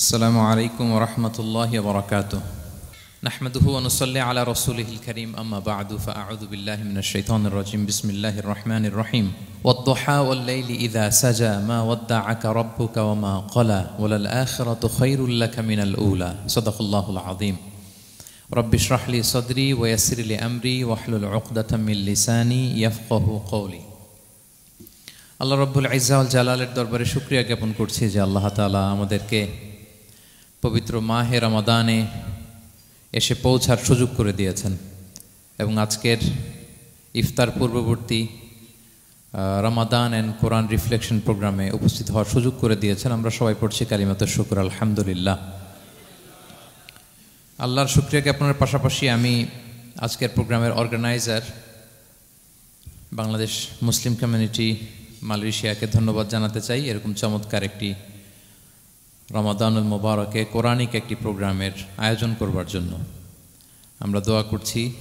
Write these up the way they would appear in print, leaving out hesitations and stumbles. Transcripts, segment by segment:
السلام عليكم ورحمة الله وبركاته نحمده ونصلي على رسوله الكريم أما بعد فأعوذ بالله من الشيطان الرجيم بسم الله الرحمن الرحيم والضحى والليل إذا سجى ما ودعك ربك وما قلى وللآخرة خير لك من الأولى صدق الله العظيم رب اشرح لي صدري ويسر لي أمري واحلل عقدة من لساني يفقه قولي আল্লাহ রব্বুল ইজ্জা ওয়াল জালালের দরবারে শুকরিয়া জ্ঞাপন করছি যে আল্লাহ তাআলা আমাদেরকে পবিত্র মাহে রমাদানে এসে পৌঁছার সুযোগ করে দিয়েছেন এবং আজকের ইফতার পূর্ববর্তী রমাদান এন্ড কোরআন রিফ্লেকশন প্রোগ্রামে উপস্থিত হওয়ার সুযোগ করে দিয়েছেন। আমরা সবাই পড়ছি কালিমাতুশ শুকর আলহামদুলিল্লাহ। আল্লাহর শুকরিয়া জ্ঞাপনের পাশাপাশি আমি আজকের প্রোগ্রামের অর্গানাইজার বাংলাদেশ মুসলিম কমিউনিটি মালয়েশিয়াকে ধন্যবাদ জানাতে চাই এরকম চমৎকার একটি রমাদানুল মুবারকে কোরআনিক একটি প্রোগ্রামের আয়োজন করবার জন্য। আমরা দোয়া করছি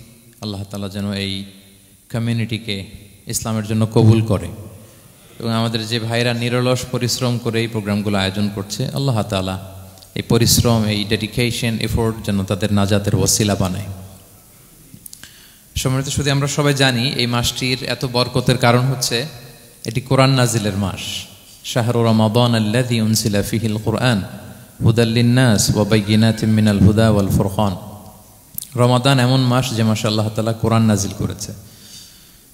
আল্লাহ তাআলা যেন এই কমিউনিটিকে ইসলামের জন্য কবুল করে এবং আমাদের যে ভাইরা নিরলস পরিশ্রম করে এই প্রোগ্রামগুলো আয়োজন করছে আল্লাহ তাআলা এই পরিশ্রম, এই ডেডিকেশন, এফোর্ট যেন তাদের নাজাতের ওসিলা বানায়। সম্মানিত শুধু আমরা সবাই জানি এই মাসটির এত বরকতের কারণ হচ্ছে এটি কোরআন নাজিলের মাস। শাহরু রমাদান আল্লাযী উনজিলা ফীহিল কুরআন হুদাল লিন-নাস ওয়া বাইয়িনাতিম মিনাল হুদা ওয়াল ফুরকান। রমাদান এমন মাস যে মাসে আল্লাহ তাআলা কোরআন নাজিল করেছে।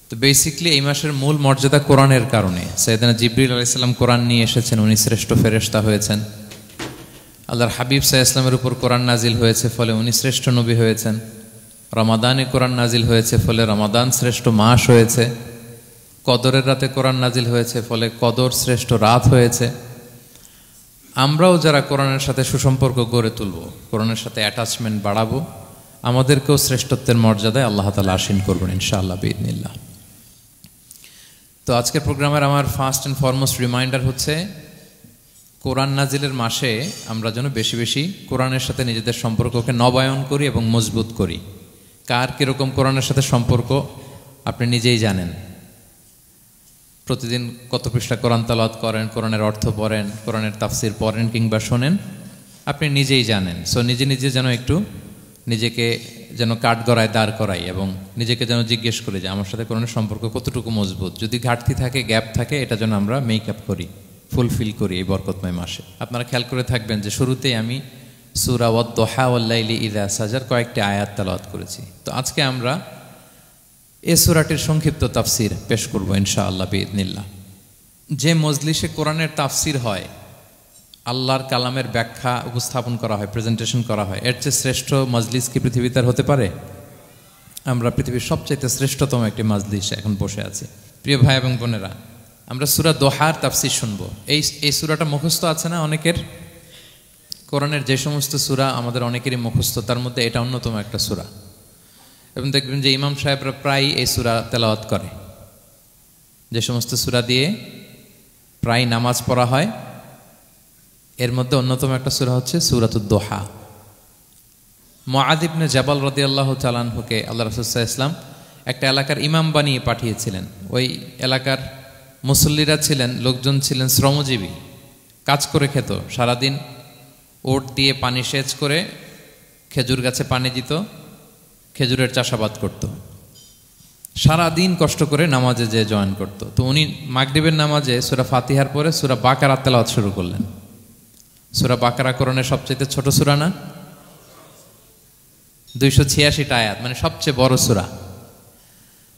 তো বেসিক্যালি এই মাসের মূল মর্যাদা কোরআনের কারণে। সাইয়েদনা জিবরিল আলাইহিস সালাম কোরআন নিয়ে এসেছেন, উনি শ্রেষ্ঠ ফেরেশতা হয়েছেন। আল্লাহর হাবিব সাল্লাল্লাহু আলাইহি ওয়াসাল্লামের উপর কোরআন নাজিল হয়েছে, ফলে উনি শ্রেষ্ঠ নবী হয়েছেন। রমাদানে কোরআন নাজিল হয়েছে, ফলে রমাদান শ্রেষ্ঠ মাস হয়েছে। কদরের রাতে কোরআন নাজিল হয়েছে, ফলে কদর শ্রেষ্ঠ রাত হয়েছে। আমরাও যারা কোরআনের সাথে সুসম্পর্ক গড়ে তুলব, কোরআনের সাথে অ্যাটাচমেন্ট বাড়াবো, আমাদেরকেও শ্রেষ্ঠত্বের মর্যাদায় আল্লাহ তাআলা আসীন করবেন ইনশাআল্লাহ বিইذنিল্লাহ। তো আজকের প্রোগ্রামের আমার ফার্স্ট অ্যান্ড ফরমোস্ট রিমাইন্ডার হচ্ছে কোরআন নাজিলের মাসে আমরা যেন বেশি বেশি কোরআনের সাথে নিজেদের সম্পর্ককে নবায়ন করি এবং মজবুত করি। কার কীরকম কোরআনের সাথে সম্পর্ক আপনি নিজেই জানেন। প্রতিদিন কত পৃষ্ঠা কোরআন তেলাওয়াত করেন, কোরআনের অর্থ পড়েন, কোরআনের তাফসির পড়েন কিংবা শোনেন, আপনি নিজেই জানেন। সো নিজে নিজে যেন একটু নিজেকে যেন কাঠগড়ায় দাঁড় করাই এবং নিজেকে যেন জিজ্ঞেস করি যে আমার সাথে কোরআনের সম্পর্ক কতটুকু মজবুত। যদি ঘাটতি থাকে, গ্যাপ থাকে, এটা যেন আমরা মেক আপ করি, ফুলফিল করি এই বরকতময় মাসে। আপনারা খেয়াল করে থাকবেন যে শুরুতেই আমি সূরা ওয়াদ-দুহা ওয়াল-লাইলি ইযা সাজার কয়েকটি আয়াত তেলাওয়াত করেছি। তো আজকে আমরা এই সূরাটির সংক্ষিপ্ত তাফসির পেশ করব ইনশাআল্লাহ বিইذنিল্লাহ। যে মজলিসে কোরআনের তাফসির হয়, আল্লাহর কালামের ব্যাখ্যা উপস্থাপন করা হয়, প্রেজেন্টেশন করা হয়, এর চেয়ে শ্রেষ্ঠ মজলিস কি পৃথিবীতে আর হতে পারে? আমরা পৃথিবীর সবচাইতে শ্রেষ্ঠতম একটি মজলিসে এখন বসে আছি। প্রিয় ভাই এবং বোনেরা, আমরা সূরা দোহার তাফসির শুনবো। এই সূরাটা মুখস্থ আছে না অনেকের? কোরআনের যে সমস্ত সূরা আমাদের অনেকেরই মুখস্থ, তার মধ্যে এটা অন্যতম একটা সূরা। এবং দেখবেন যে ইমাম সাহেবরা প্রায় এই সূরা তেলাওয়াত করে। যে সমস্ত সূরা দিয়ে প্রায় নামাজ পড়া হয়, এর মধ্যে অন্যতম একটা সূরা হচ্ছে সূরাতুদ দোহা। মুআয ইবনে জাবাল রাদিয়াল্লাহু তাআলা আনহুকে আল্লাহ রাসূল সাল্লাল্লাহু আলাইহি ওয়াসাল্লাম একটা এলাকার ইমাম বানিয়ে পাঠিয়েছিলেন। ওই এলাকার মুসল্লিরা ছিলেন, লোকজন ছিলেন শ্রমজীবী, কাজ করে খেত। সারাদিন ওট দিয়ে পানি সেচ করে খেজুর গাছে পানি দিত, খেজুরের চাষাবাদ করত, সারাদিন কষ্ট করে নামাজে যে জয়েন করত। তো উনি মাগরিবের নামাজে সূরা ফাতিহার পরে সূরা বাকারা তেলাওয়াত শুরু করলেন। সূরা বাকারা কোরআনের সবচেয়ে ছোট সূরা না? 286টা আয়াত, মানে সবচেয়ে বড় সূরা।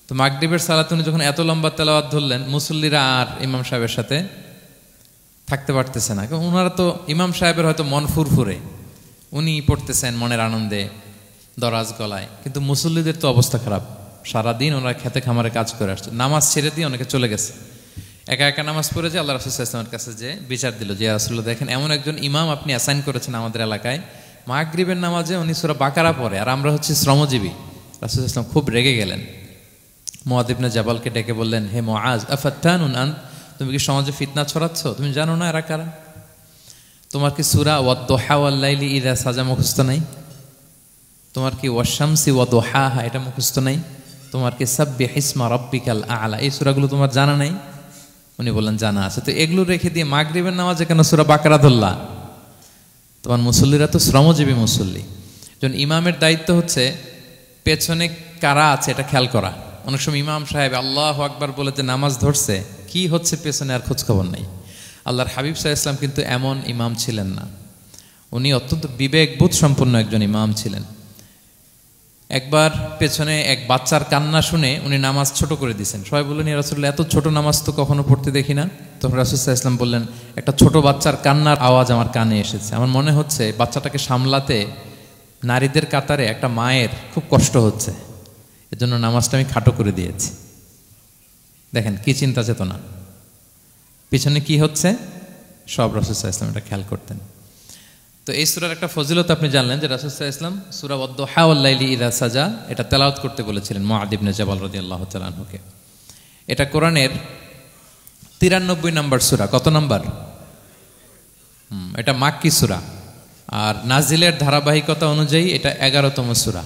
তো মাগরিবের সালাতে উনি যখন এত লম্বা তেলাওয়াত ধরলেন, মুসল্লিরা আর ইমাম সাহেবের সাথে থাকতে পারতেছে না। ওনারা তো, ইমাম সাহেবের হয়তো মন ফুরফুরে, উনি পড়তেছেন মনের আনন্দে দরাজ গলায়, কিন্তু মুসল্লিদের তো অবস্থা খারাপ। সারাদিন ওনারা খেতে খামারে কাজ করে আসছে, নামাজ ছেড়ে দিয়ে অনেকে চলে গেছে, একা একা নামাজ পড়ে যে আল্লাহ রাসূল সাল্লাল্লাহু আলাইহি ওয়াসাল্লামের কাছে যে বিচার দিল যে ইয়া রাসূলুল্লাহ, দেখেন এমন একজন ইমাম আপনি অ্যাসাইন করেছেন আমাদের এলাকায়, মাগরিবের নামাজে উনি সূরা বাকারা পড়ে আর আমরা হচ্ছে শ্রমজীবী। রাসূল সাল্লাল্লাহু আলাইহি ওয়াসাল্লাম খুব রেগে গেলেন। মুআয ইবনে জাবালকে ডেকে বললেন, হে মুআয, আফাত্তানুন আন, তুমি কি সমাজে ফিতনা ছড়াচ্ছ? তুমি জানো না এরা কারা? তোমার কি সূরা ওয়াদ-দুহা ওয়াল-লাইলি ইযা সাজা মুখস্থ নাই? তোমার কি ওয়াশ-শামসি ওয়া-দুহাহা এটা মুখস্থ নাই? তোমার কি সাব্বিহিসমা রাব্বিকাল আ'লা এই সূরাগুলো তোমার জানা নাই? উনি বললেন জানা আছে। তো এগুলো রেখে দিয়ে মাগরিবের নামাজে কেন সূরা বাকারা ধরলা? তোমার মুসল্লিরা তো শ্রমজীবী মুসল্লি। যখন ইমামের দায়িত্ব হচ্ছে পেছনে কারা আছে এটা খেয়াল করা। অনেক সময় ইমাম সাহেব আল্লাহু আকবার বলে যে নামাজ ধরছে, কি হচ্ছে পেছনে আর খোঁজখবর নেই। আল্লাহর হাবিব সাল্লাল্লাহু আলাইহি ওয়াসাল্লাম কিন্তু এমন ইমাম ছিলেন না, উনি অত্যন্ত বিবেকবোধ সম্পন্ন একজন ইমাম ছিলেন। একবার পেছনে এক বাচ্চার কান্না শুনে উনি নামাজ ছোট করে দিয়েছেন। সবাই বললেন, ইয়া রাসূলুল্লাহ, এত ছোট নামাজ তো কখনো পড়তে দেখি না। তখন রাসূল সাল্লাল্লাহু আলাইহি ওয়াসাল্লাম বললেন, একটা ছোট বাচ্চার কান্নার আওয়াজ আমার কানে এসেছে। আমার মনে হচ্ছে বাচ্চাটাকে সামলাতে নারীদের কাতারে একটা মায়ের খুব কষ্ট হচ্ছে, এজন্য নামাজটা আমি খাটো করে দিয়েছি। দেখেন কি চিন্তা চেতনা, পিছনে কি হচ্ছে সব রাসূল সাল্লাল্লাহু আলাইহি ওয়াসাল্লাম এটা খেয়াল করতেন। তো এই সূরার একটা ফজিলত আপনি জানলেন যে রাসূল সাল্লাল্লাহু আলাইহি ওয়াসাল্লাম সূরা ওয়াদ-দুহা ওয়াল-লাইলি ইযা সাজা এটা তেলাওয়াত করতে বলেছিলেন মুআয ইবনে জাবাল রাদিয়াল্লাহু তাআলা আনহুকে। এটা কোরআনের 93 নম্বর সূরা। কত নম্বর? এটা মাক্কি সূরা, আর নাজিলের ধারাবাহিকতা অনুযায়ী এটা 11তম সূরা।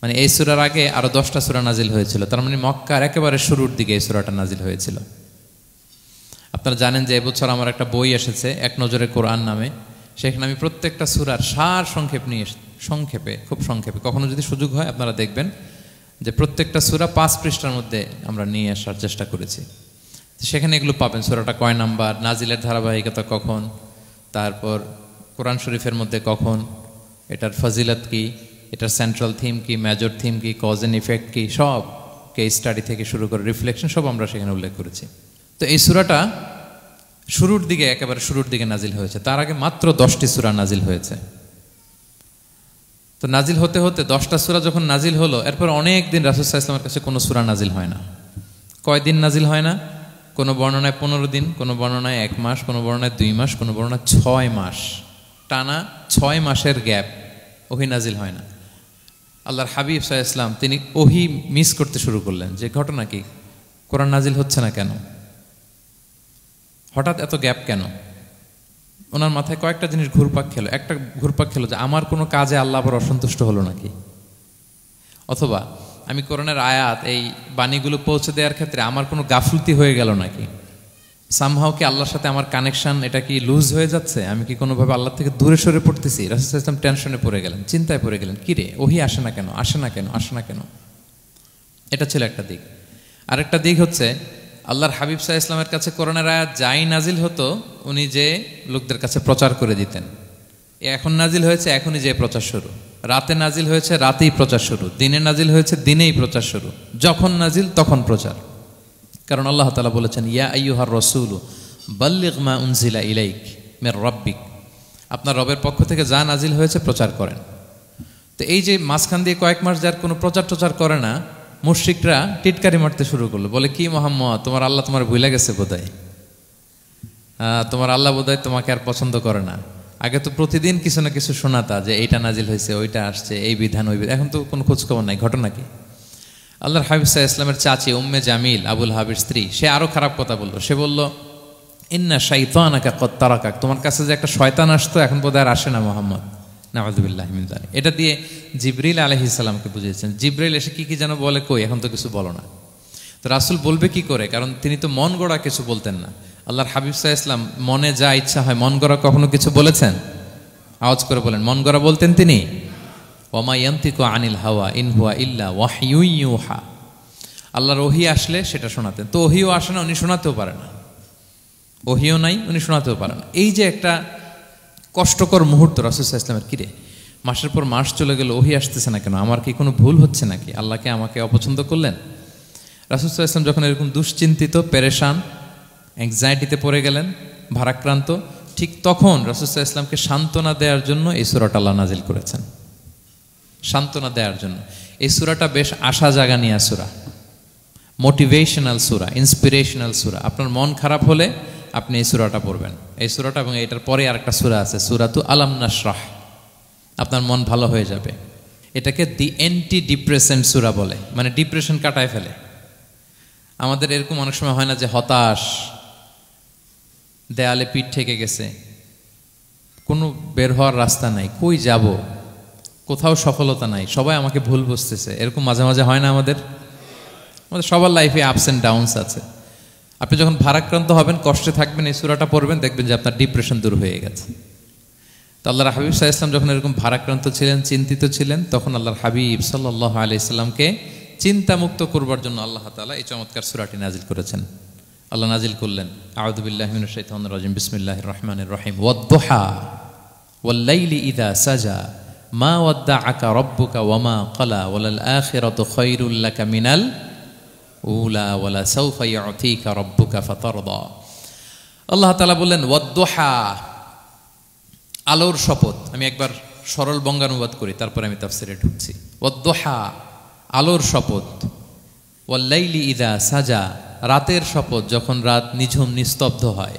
মানে এই সূরার আগে আরো 10টা সূরা নাজিল হয়েছিল, তার মানে মক্কার একেবারে শুরুর দিকে এই সূরাটা নাজিল হয়েছিল। আপনারা জানেন যে এবছর আমার একটা বই এসেছে এক নজরে কোরআন নামে, সেখানে আমি প্রত্যেকটা সূরার সার সংক্ষেপ নিয়ে খুব সংক্ষেপে, কখনো যদি সুযোগ হয় আপনারা দেখবেন যে প্রত্যেকটা সূরা 5 পৃষ্ঠার মধ্যে আমরা নিয়ে আসার চেষ্টা করেছি। সেখানে এগুলো পাবেন, সূরাটা কয় নাম্বার, নাজিলের ধারাবাহিকতা কখন, তারপর কোরআন শরীফের মধ্যে কখন, এটার ফজিলত কি, এটার সেন্ট্রাল থিম কি, মেজর থিম কি, কজ এন্ড ইফেক্ট কি, সব কেস স্টাডি থেকে শুরু করে রিফ্লেকশন সব আমরা সেখানে উল্লেখ করেছি। তো এই সূরাটা শুরুর দিকে, একেবারে শুরুর দিকে নাজিল হয়েছে। তার আগে মাত্র 10টি সূরা নাজিল হয়েছে। তো নাজিল হতে হতে 10টা সূরা যখন নাজিল হলো, এরপর অনেক দিন রাসূল সাল্লাল্লাহু আলাইহি ওয়াসাল্লামের কাছে কোনো সূরা নাজিল হয় না। কয়দিন নাজিল হয় না? কোনো বর্ণনায় 15 দিন, কোনো বর্ণনায় 1 মাস, কোনো বর্ণনায় 2 মাস, কোনো বর্ণনায় 6 মাস, টানা 6 মাসের গ্যাপ ওহী নাজিল হয় না। আল্লাহর হাবিব সাল্লাল্লাহু আলাইহি ওয়াসাল্লাম তিনি ওহী মিস করতে শুরু করলেন, যে ঘটনা কি, কোরআন নাজিল হচ্ছে না কেন, হঠাৎ এত গ্যাপ কেন? ওনার মাথায় কয়েকটা জিনিস ঘুরপাক খেলো। একটা ঘুরপাক খেলো যে আমার কোনো কাজে আল্লাহ আবার অসন্তুষ্ট হলো নাকি, অথবা আমি কোরআনের আয়াত এই বাণীগুলো পৌঁছে দেওয়ার ক্ষেত্রে আমার কোনো গাফলতি হয়ে গেল নাকি, সামহাও কি আল্লাহর সাথে আমার কানেকশন এটা কি লুজ হয়ে যাচ্ছে, আমি কি কোনোভাবে আল্লাহ থেকে দূরে সরে পড়তেছি। রাসূল সাল্লাল্লাহু আলাইহি ওয়াসাল্লাম টেনশনে পড়ে গেলেন, চিন্তায় পড়ে গেলেন, কিরে ওহী আসে না কেন, আসে না কেন, আসে না কেন। এটা ছিল একটা দিক। আরেকটা দিক হচ্ছে আল্লাহর হাবিব সাল্লাল্লাহু আলাইহি ওয়াসাল্লামের কাছে কোরআনের আয়াত যাই নাজিল হতো উনি যে লোকদের কাছে প্রচার করে দিতেন। এখন নাজিল হয়েছে এখনই যে প্রচার শুরু, রাতে নাজিল হয়েছে রাতেই প্রচার শুরু, দিনে নাজিল হয়েছে দিনেই প্রচার শুরু, যখন নাজিল তখন প্রচার। কারণ আল্লাহ তাআলা বলেছেন, ইয়া আইয়ুহার রাসূলু বাল্লিগ মা উনজিলা ইলাইক মির রাব্বিক, আপনার রবের পক্ষ থেকে যা নাজিল হয়েছে প্রচার করেন। তো এই যে মাঝখান দিয়ে কয়েক মাস যার কোনো প্রচার করে না, মুশরিকরা টিটকারি মারতে শুরু করলো, বলে কি মুহাম্মদ, তোমার আল্লাহ তোমার ভুলে গেছে বোধহয়, তোমার আল্লাহ বোধহয় তোমাকে আর পছন্দ করে না। আগে তো প্রতিদিন কিছু না কিছু শোনাতা যে এইটা নাজিল হয়েছে, ওইটা আসছে, এই বিধান ওই বিধান, এখন তো কোনো খোঁজখবর নাই। ঘটনা কি? আল্লাহর হাবিব সাল্লাল্লাহু আলাইহি ওয়াসাল্লামের চাচি উম্মে জামিল, আবুল হাবির স্ত্রী, সে আরো খারাপ কথা বললো। সে বলল, ইন্না শাইতানাকা কদ তারাকাক, তোমার কাছে যে একটা শয়তান আসতো এখন বোধহয় আর আসে না মুহাম্মদ, নাউযুবিল্লাহি মিন যালিক। এটা দিয়ে জিবরিল আলাইহিস সালামকে বুঝিয়েছেন। জিবরিল এসে কি যেন বলে, কই এখন তো কিছু বলো না। তো রাসূল বলবে কি করে, কারণ তিনি তো মন গড়া কিছু বলতেন না। আল্লাহর হাবিব সাল্লাল্লাহু আলাইহি ওয়াসাল্লাম মনে যা ইচ্ছা হয়, মন গড়া কখনো কিছু বলেছেন? আওয়াজ করে বলেন, মন গড়া বলতেন তিনি? ওমা ইয়ান্তিকু আনিল হাওয়া ইন হুয়া ইল্লা ওয়াহয়ু ইউহা, আল্লাহর ওহী আসলে সেটা শোনাতেন। তো ওহীও আসে না, উনি শোনাতেও পারে না, ওহীও নাই, উনি শোনাতেও পারে না। এই যে একটা কষ্টকর মুহূর্ত রাসূল সাল্লাল্লাহু আলাইহি ওয়াসাল্লামের, কিরে মাসের পর মাস চলে গেল, ওহী আসতেছে না কেন, আমার কি কোনো ভুল হচ্ছে নাকি, আল্লাহকে আমাকে অপছন্দ করলেন? রাসূল সাল্লাল্লাহু আলাইহি ওয়াসাল্লাম যখন এরকম দুশ্চিন্তিত, পেরেশান, অ্যাংজাইটিতে পড়ে গেলেন, ভারাক্রান্ত, ঠিক তখন রাসূল সাল্লাল্লাহু আলাইহি ওয়াসাল্লামকে সান্ত্বনা দেওয়ার জন্য এই সূরাটা আল্লাহ নাজিল করেছেন। সান্ত্বনা দেওয়ার জন্য এই সূরাটা বেশ আশা জাগানিয়া সূরা, মোটিভেশনাল সূরা, ইন্সপিরেশনাল সূরা। আপনার মন খারাপ হলে আপনি এই সূরাটা পড়বেন, এই সূরাটা, এবং এটার পরে আরেকটা সূরা আছে, সূরাতু আলাম নাশরাহ, আপনার মন ভালো হয়ে যাবে। এটাকে দি অ্যান্টি ডিপ্রেসেন্ট সূরা বলে, মানে ডিপ্রেশন কাটায় ফেলে। আমাদের এরকম অনেক সময় হয় না যে হতাশ, দেয়ালে পিঠ ঠেকে গেছে, কোনো বের হওয়ার রাস্তা নাই, কই যাব, কোথাও সফলতা নাই, সবাই আমাকে ভুল বুঝতেছে, এরকম মাঝে মাঝে হয় না? আমাদের সবার লাইফে আপস অ্যান্ড ডাউনস আছে। আপনি যখন ভারাক্রান্ত হবেন, কষ্টে থাকবেন, এই সূরাটা পড়বেন, দেখবেন যে আপনার ডিপ্রেশন দূর হয়ে গেছে। আল্লাহর হাবিব সাল্লাল্লাহু আলাইহি ওয়াসাল্লাম যখন এরকম ভারাক্রান্ত ছিলেন, চিন্তিত ছিলেন, তখন আল্লাহর হাবিব সাল্লাল্লাহু আলাইহি সাল্লামকে চিন্তামুক্ত করবার জন্য আল্লাহ তাআলা এই চমৎকার সূরাটি নাজিল করেছেন। আল্লাহ নাজিল করলেন, আউযু বিল্লাহি মিনাশ শাইতানির রাজিম, বিসমিল্লাহির রহমানির রহিম, ওয়াদ-দুহা ওয়াল-লাইলি ইযা সাজা মা ওয়াদ্দাআকা রাব্বুকা ওয়া মা ক্বালা ওয়ালাল আখিরাতু খায়রুল লাকা মিনাল উলা ওয়ালা সাওফা ইউতিকা রাব্বুকা ফাতারদা। আল্লাহ তাআলা বললেন ওয়াদ-দুহা, আলোর শপথ। আমি একবার সরল বঙ্গানুবাদ করি, তারপরে আমি তাফসিরে ঢুকছি। ওয়াদ-দুহা, আলোর শপথ। ওয়াল-লাইলি ইযা সাজা, রাতের শপথ, যখন রাত নিঝুম নিস্তব্ধ হয়।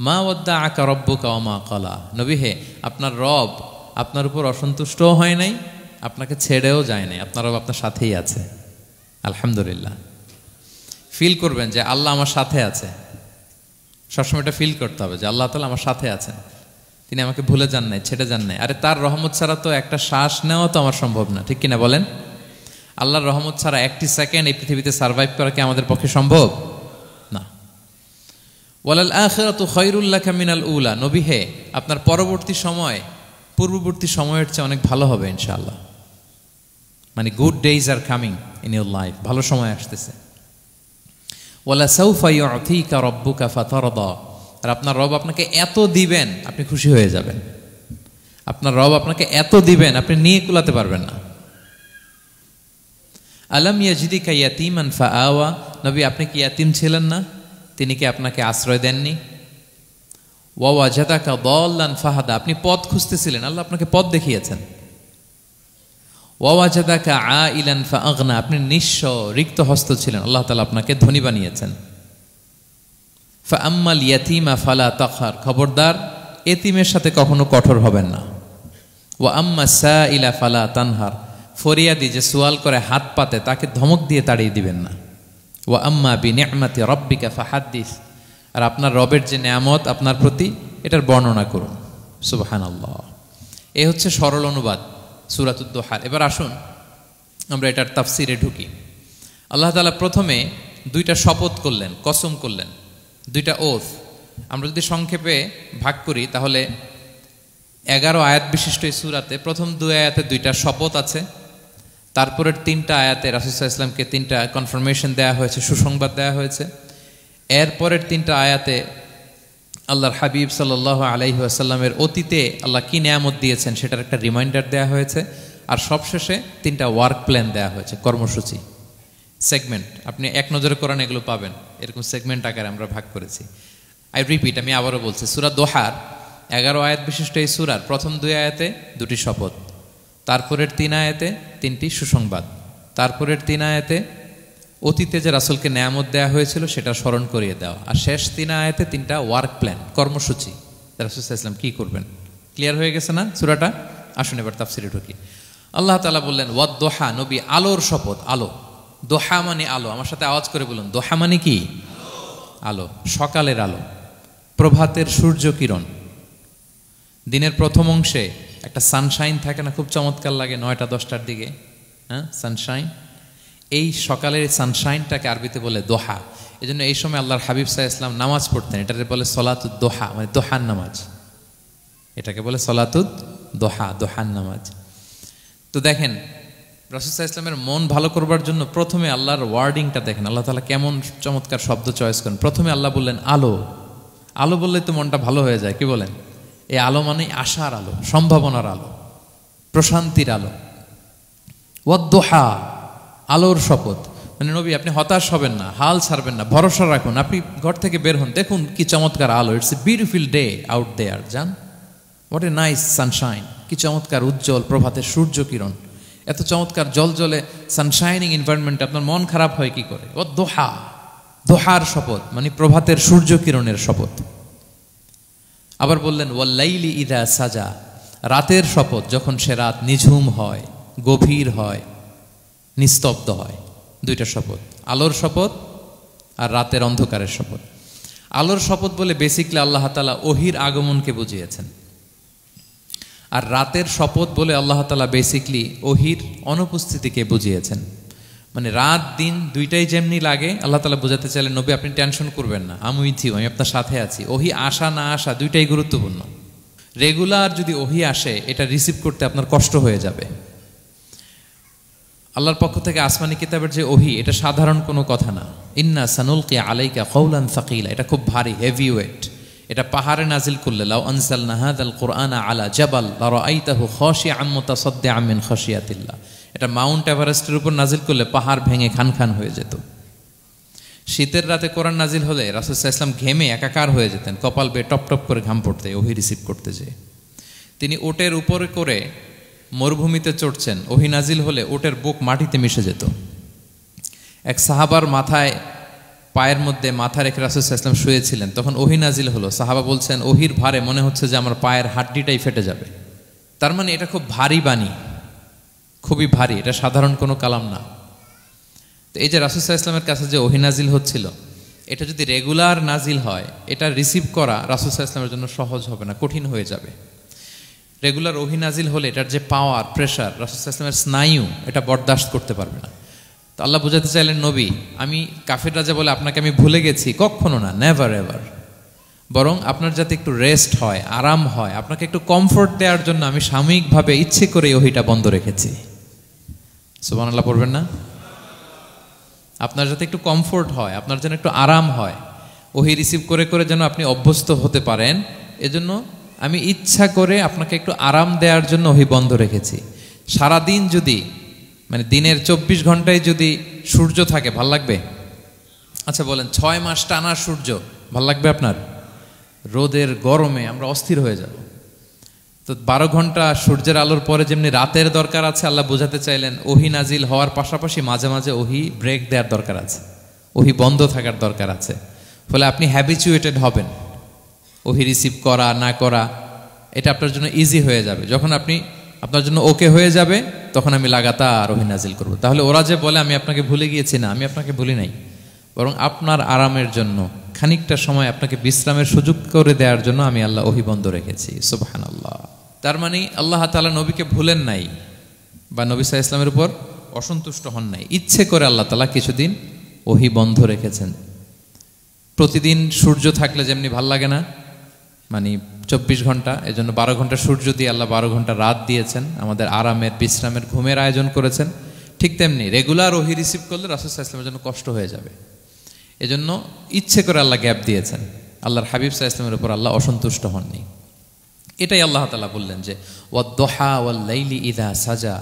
মা ওয়াদ্দাআকা রাব্বুকা ওয়া মা ক্বালা, নবী হে, আপনার রব আপনার উপর অসন্তুষ্টও হয় নাই, আপনাকে ছেড়েও যায় নাই, আপনার রব আপনার সাথেই আছে। আলহামদুলিল্লাহ। ফিল করবেন যে আল্লাহ আমার সাথে আছে। সবসময় এটা ফিল করতে হবে যে আল্লাহ তাআলা আমার সাথে আছেন, তিনি আমাকে ভুলে যান নাই, ছেড়ে যান নাই। আরে তার রহমত ছাড়া তো একটা শ্বাস নেওয়া তো আমার সম্ভব না, ঠিক কিনা বলেন? আল্লাহর রহমত ছাড়া একটি সেকেন্ড এই পৃথিবীতে সার্ভাইভ করা কি আমাদের পক্ষে সম্ভব না? ওয়ালাল আখিরাতু খায়রুল লাকা মিনাল উলা, নবী হে, আপনার পরবর্তী সময় পূর্ববর্তী সময়ের চেয়ে অনেক ভালো হবে ইনশাআল্লাহ। মানে good days are coming in your life, ভালো সময় আসতেছে। ওয়ালা সাওফা ইউতিকা রাব্বুকা ফাতারদা, আর আপনার রব আপনাকে এত দিবেন আপনি খুশি হয়ে যাবেন। আপনার রব আপনাকে এত দিবেন আপনি নিয়ে কুলাতে পারবেন না। আলাম ইয়াজিদিকা ইয়াতীমান ফাআওয়া, নবী আপনি কি ইয়াতীম ছিলেন না? তিনি কি আপনাকে আশ্রয় দেননি? ওয়া ওয়াজাদাকা দাল্লান ফাহাদা, আপনি পথ খুঁজতেছিলেন, আল্লাহ আপনাকে পথ দেখিয়েছেন। ওয়া ওয়াজাদাকা আইলান ফাআগনা, আপনি নিঃস্ব রিক্ত হস্ত ছিলেন, আল্লাহ তাআলা আপনাকে ধনী বানিয়েছেন। ফাআম্মাল ইয়াতীমা ফালা তাকহার, খবরদার এতিমের সাথে কখনো কঠোর হবেন না। ওয়া আম্মা সাইলা ফালা তানহার, ফরিয়াদি যে সুয়াল করে হাত পাতে তাকে ধমক দিয়ে তাড়িয়ে দিবেন না। ওয়া আম্মা বিনিআমাতি রাব্বিকা ফাহাদ্দিস, আর আপনার রবের যে নেয়ামত আপনার প্রতি, এটার বর্ণনা করুন। সুবহানাল্লাহ। এ হচ্ছে সরল অনুবাদ সূরাতুদ দুহা। এবার আসুন আমরা এটার তাফসিরে ঢুকি। আল্লাহ তাআলা প্রথমে দুইটা শপথ করলেন, কসম করলেন, দুইটা ওথ। আমরা যদি সংক্ষেপে ভাগ করি তাহলে 11 আয়াত বিশিষ্ট এই সূরাতে প্রথম 2 আয়াতে দুইটা শপথ আছে, তারপরের 3টা আয়াতে রাসূল সাল্লাল্লাহু আলাইহি ওয়াসাল্লামকে 3টা কনফার্মেশন দেওয়া হয়েছে, সুসংবাদ দেওয়া হয়েছে। এরপরের 3টা আয়াতে আল্লাহর হাবিব সাল্লাল্লাহু আলাইহি ওয়াসাল্লামের অতীতে আল্লাহ কি নেয়ামত দিয়েছেন সেটার একটা রিমাইন্ডার দেওয়া হয়েছে। আর সবশেষে 3টা ওয়ার্ক প্ল্যান দেওয়া হয়েছে, কর্মসূচি, সেগমেন্ট। আপনি এক নজরে কোরআন এগুলো পাবেন, এরকম সেগমেন্ট আকারে আমরা ভাগ করেছি। আই রিপিট, আমি আবারও বলছি, সূরা দোহার 11 আয়াত বিশিষ্ট এই সূরার প্রথম 2 আয়াতে 2টি শপথ, তারপরের 3 আয়াতে 3টি সুসংবাদ, তারপরের 3 আয়াতে অতীতে যে রাসূলকে নেয়ামত দেওয়া হয়েছিল সেটা স্মরণ করিয়ে দেওয়া, আর শেষ 3 আয়াতে 3টা ওয়ার্ক প্ল্যান, কর্মসূচি, রাসূল সাল্লাল্লাহু আলাইহি ওয়াসাল্লাম কী করবেন। ক্লিয়ার হয়ে গেছে না সূরাটা? আসুন এবার তাফসিরে ঢুকি। আল্লাহ তাআলা বললেন ওয়াদ-দুহা, নবী আলোর শপথ। আলো, দোহা মানে আলো। আমার সাথে আওয়াজ করে বলুন, দোহা মানে কি? আলো, সকালের আলো, প্রভাতের সূর্য কিরণ। দিনের প্রথম অংশে একটা সানশাইন থাকে না, খুব চমৎকার লাগে 9টা 10টার দিকে, হ্যাঁ, সানশাইন। এই সকালের সানশাইনটাকে আরবিতে বলে দোহা। এই জন্য এই সময় আল্লাহর হাবিব সাল্লাল্লাহু আলাইহি ওয়াসাল্লাম নামাজ পড়তেন, এটাকে বলে সলাতুদ দোহা, মানে দোহার নামাজ। এটাকে বলে সলাতুদ দোহা, দোহার নামাজ। তো দেখেন রাসূল সাল্লাল্লাহু আলাইহি ওয়াসাল্লামের মন ভালো করবার জন্য প্রথমে আল্লাহর ওয়ার্ডিংটা দেখেন, আল্লাহ তাআলা কেমন চমৎকার শব্দ চয়েস করেন। প্রথমে আল্লাহ বললেন আলো। আলো বললে তো মনটা ভালো হয়ে যায়, কি বলেন? এই আলো মানে আশার আলো, সম্ভাবনার আলো, প্রশান্তির আলো। ওয়াদ-দুহা, আলোর শপথ। মানে নবী আপনি হতাশ হবেন না, হাল ছাড়বেন না, ভরসা রাখুন। আপনি ঘর থেকে বের হন, দেখুন কি চমৎকার আলো। It's a beautiful day out there, জান, হোয়াট এ নাইস সানশাইন। কি চমৎকার উজ্জ্বল প্রভাতের সূর্য কিরণ, এত চমৎকার জলজলে সানশাইনিং এনভায়রনমেন্ট, আপনার মন খারাপ হয় কি করে? ওয়াদ-দুহা, দোহার শপথ মানে প্রভাতের সূর্য কিরণের শপথ। আবার বললেন ওয়াল-লাইলি ইযা সাজা, রাতের শপথ, যখন সে রাত নিঝুম হয়, গভীর হয়, নিস্তব্ধ হয়। 2টা শপথ, আলোর শপথ আর রাতের অন্ধকারের শপথ। আলোর শপথ বলে বেসিকলি আল্লাহ তাআলা ওহির আগমনকে বুঝিয়েছেন, আর রাতের শপথ বলে আল্লাহ তাআলা বেসিকলি ওহির অনুপস্থিতিকে বুঝিয়েছেন। মানে রাত দিন দুইটাই যেমনি লাগে, আল্লাহ তাআলা বোঝাতে চাইলেন নবী আপনি টেনশন করবেন না, আমি উইথ ইউ, আমি আপনার সাথে আছি। ওহি আসা না আসা দুইটাই গুরুত্বপূর্ণ। রেগুলার যদি ওহি আসে এটা রিসিভ করতে আপনার কষ্ট হয়ে যাবে। আল্লাহর পক্ষ থেকে আসমানি কিতাবের যে ওহি, এটা সাধারণ কোনো কথা না। ইন্না সানুলকি আলাইকা কওলান সাকিলা, এটা খুব ভারী, হেভি ওয়েট। এটা পাহাড়ে নাজিল করলে, লাউ আনজালনা হাযাল কুরআনা আলা জাবাল লারাআইতাহু খাশিআম মুতাসাদ্দিআম মিন খাশিয়াতিল্লাহ, এটা মাউন্ট এভারেস্টের উপর নাজিল করলে পাহাড় ভেঙে খান খান হয়ে যেত। শীতের রাতে কোরআন নাজিল হলে রাসূল সাল্লাল্লাহু আলাইহি ওয়াসাল্লাম ঘেমে একাকার হয়ে যেতেন, কপাল বেয়ে টপ টপ করে ঘাম পড়তে ওহি রিসিভ করতে যেয়ে। তিনি ওটের উপরে করে মরুভূমিতে চড়ছেন, ওহি নাজিল হলে ওটের বুক মাটিতে মিশে যেত। এক সাহাবার মাথায়, পায়ের মধ্যে মাথা রেখে রাসূল সাল্লাল্লাহু আলাইহি ওয়াসাল্লাম শুয়েছিলেন, তখন ওহি নাজিল হলো। সাহাবা বলছেন, ওহির ভারে মনে হচ্ছে যে আমার পায়ের হাড্ডিটাই ফেটে যাবে। তার মানে এটা খুব ভারী বাণী, খুবই ভারী, এটা সাধারণ কোনো কালাম না। তো এই যে রাসূল সাল্লাল্লাহু আলাইহি ওয়াসাল্লামের কাছে যে ওহি নাজিল হচ্ছিল, এটা যদি রেগুলার নাজিল হয়, এটা রিসিভ করা রাসূল সাল্লাল্লাহু আলাইহি ওয়াসাল্লামের জন্য সহজ হবে না, কঠিন হয়ে যাবে। রেগুলার ওহি নাজিল হলে এটার যে পাওয়ার, প্রেশার, রাসূল সাল্লাল্লাহু আলাইহি ওয়াসাল্লামের স্নায়ু এটা বরদাস্ত করতে পারবে না। তো আল্লাহ বোঝাতে চাইলেন, নবী, আমি কাফির রাজা বলে আপনাকে আমি ভুলে গেছি, কখনো না, নেভার এভার। বরং আপনার যাতে একটু রেস্ট হয়, আরাম হয়, আপনাকে একটু কমফোর্ট দেওয়ার জন্য আমি সাময়িকভাবে ইচ্ছে করে ওহিটা বন্ধ রেখেছি। সুবহানাল্লাহ পড়বেন না? আপনার যাতে একটু কমফোর্ট হয়, আপনার যেন একটু আরাম হয়, ওহি রিসিভ করে করে যেন আপনি অভ্যস্ত হতে পারেন, এজন্য আমি ইচ্ছা করে আপনাকে একটু আরাম দেওয়ার জন্য ওহি বন্ধ রেখেছি। সারাদিন যদি, মানে দিনের 24 ঘন্টায় যদি সূর্য থাকে, ভাল লাগবে? আচ্ছা বলেন, 6 মাস টানা সূর্য ভাল লাগবে আপনার? রোদের গরমে আমরা অস্থির হয়ে যাব। তো 12 ঘন্টা সূর্যের আলোর পরে যেমনি রাতের দরকার আছে, আল্লাহ বোঝাতে চাইলেন ওহি নাজিল হওয়ার পাশাপাশি মাঝে মাঝে ওহি ব্রেক দেওয়ার দরকার আছে, ওহি বন্ধ থাকার দরকার আছে। ফলে আপনি হ্যাবিচুয়েটেড হবেন, ওহি রিসিভ করা না করা এটা আপনার জন্য ইজি হয়ে যাবে। যখন আপনি, আপনার জন্য ওকে হয়ে যাবে, তখন আমি লাগাতার ওহি নাজিল করব। তাহলে ওরা যে বলে আমি আপনাকে ভুলে গিয়েছি, না, আমি আপনাকে ভুলি নাই, বরং আপনার আরামের জন্য খানিকটা সময় আপনাকে বিশ্রামের সুযোগ করে দেওয়ার জন্য আমি আল্লাহ ওহি বন্ধ রেখেছি। সুবহানাল্লাহ। তার মানে আল্লাহ তাআলা নবীকে ভুলেন নাই বা নবী সাল্লাল্লাহু আলাইহি ওয়াসাল্লামের উপর অসন্তুষ্ট হন নাই, ইচ্ছে করে আল্লাহ তাআলা কিছুদিন ওহি বন্ধ রেখেছেন। প্রতিদিন সূর্য থাকলে যেমনি ভাল লাগে না, মানে 24 ঘন্টা, এই জন্য 12 ঘন্টা সূর্য দিয়ে আল্লাহ 12 ঘন্টা রাত দিয়েছেন, আমাদের আরামের, বিশ্রামের, ঘুমের আয়োজন করেছেন। ঠিক তেমনি রেগুলার ওহি রিসিভ করলে রাসূল সাল্লাল্লাহু আলাইহি ওয়াসাল্লামের জন্য কষ্ট হয়ে যাবে, এজন্য ইচ্ছে করে আল্লাহ গ্যাপ দিয়েছেন। আল্লাহর হাবিব সাল্লাল্লাহু আলাইহি ওয়াসাল্লামের উপর আল্লাহ অসন্তুষ্ট হননি। এটাই আল্লাহ তাআলা বললেন যে ওয়াদ-দুহা ওয়াল-লাইলি ইযা সাজা,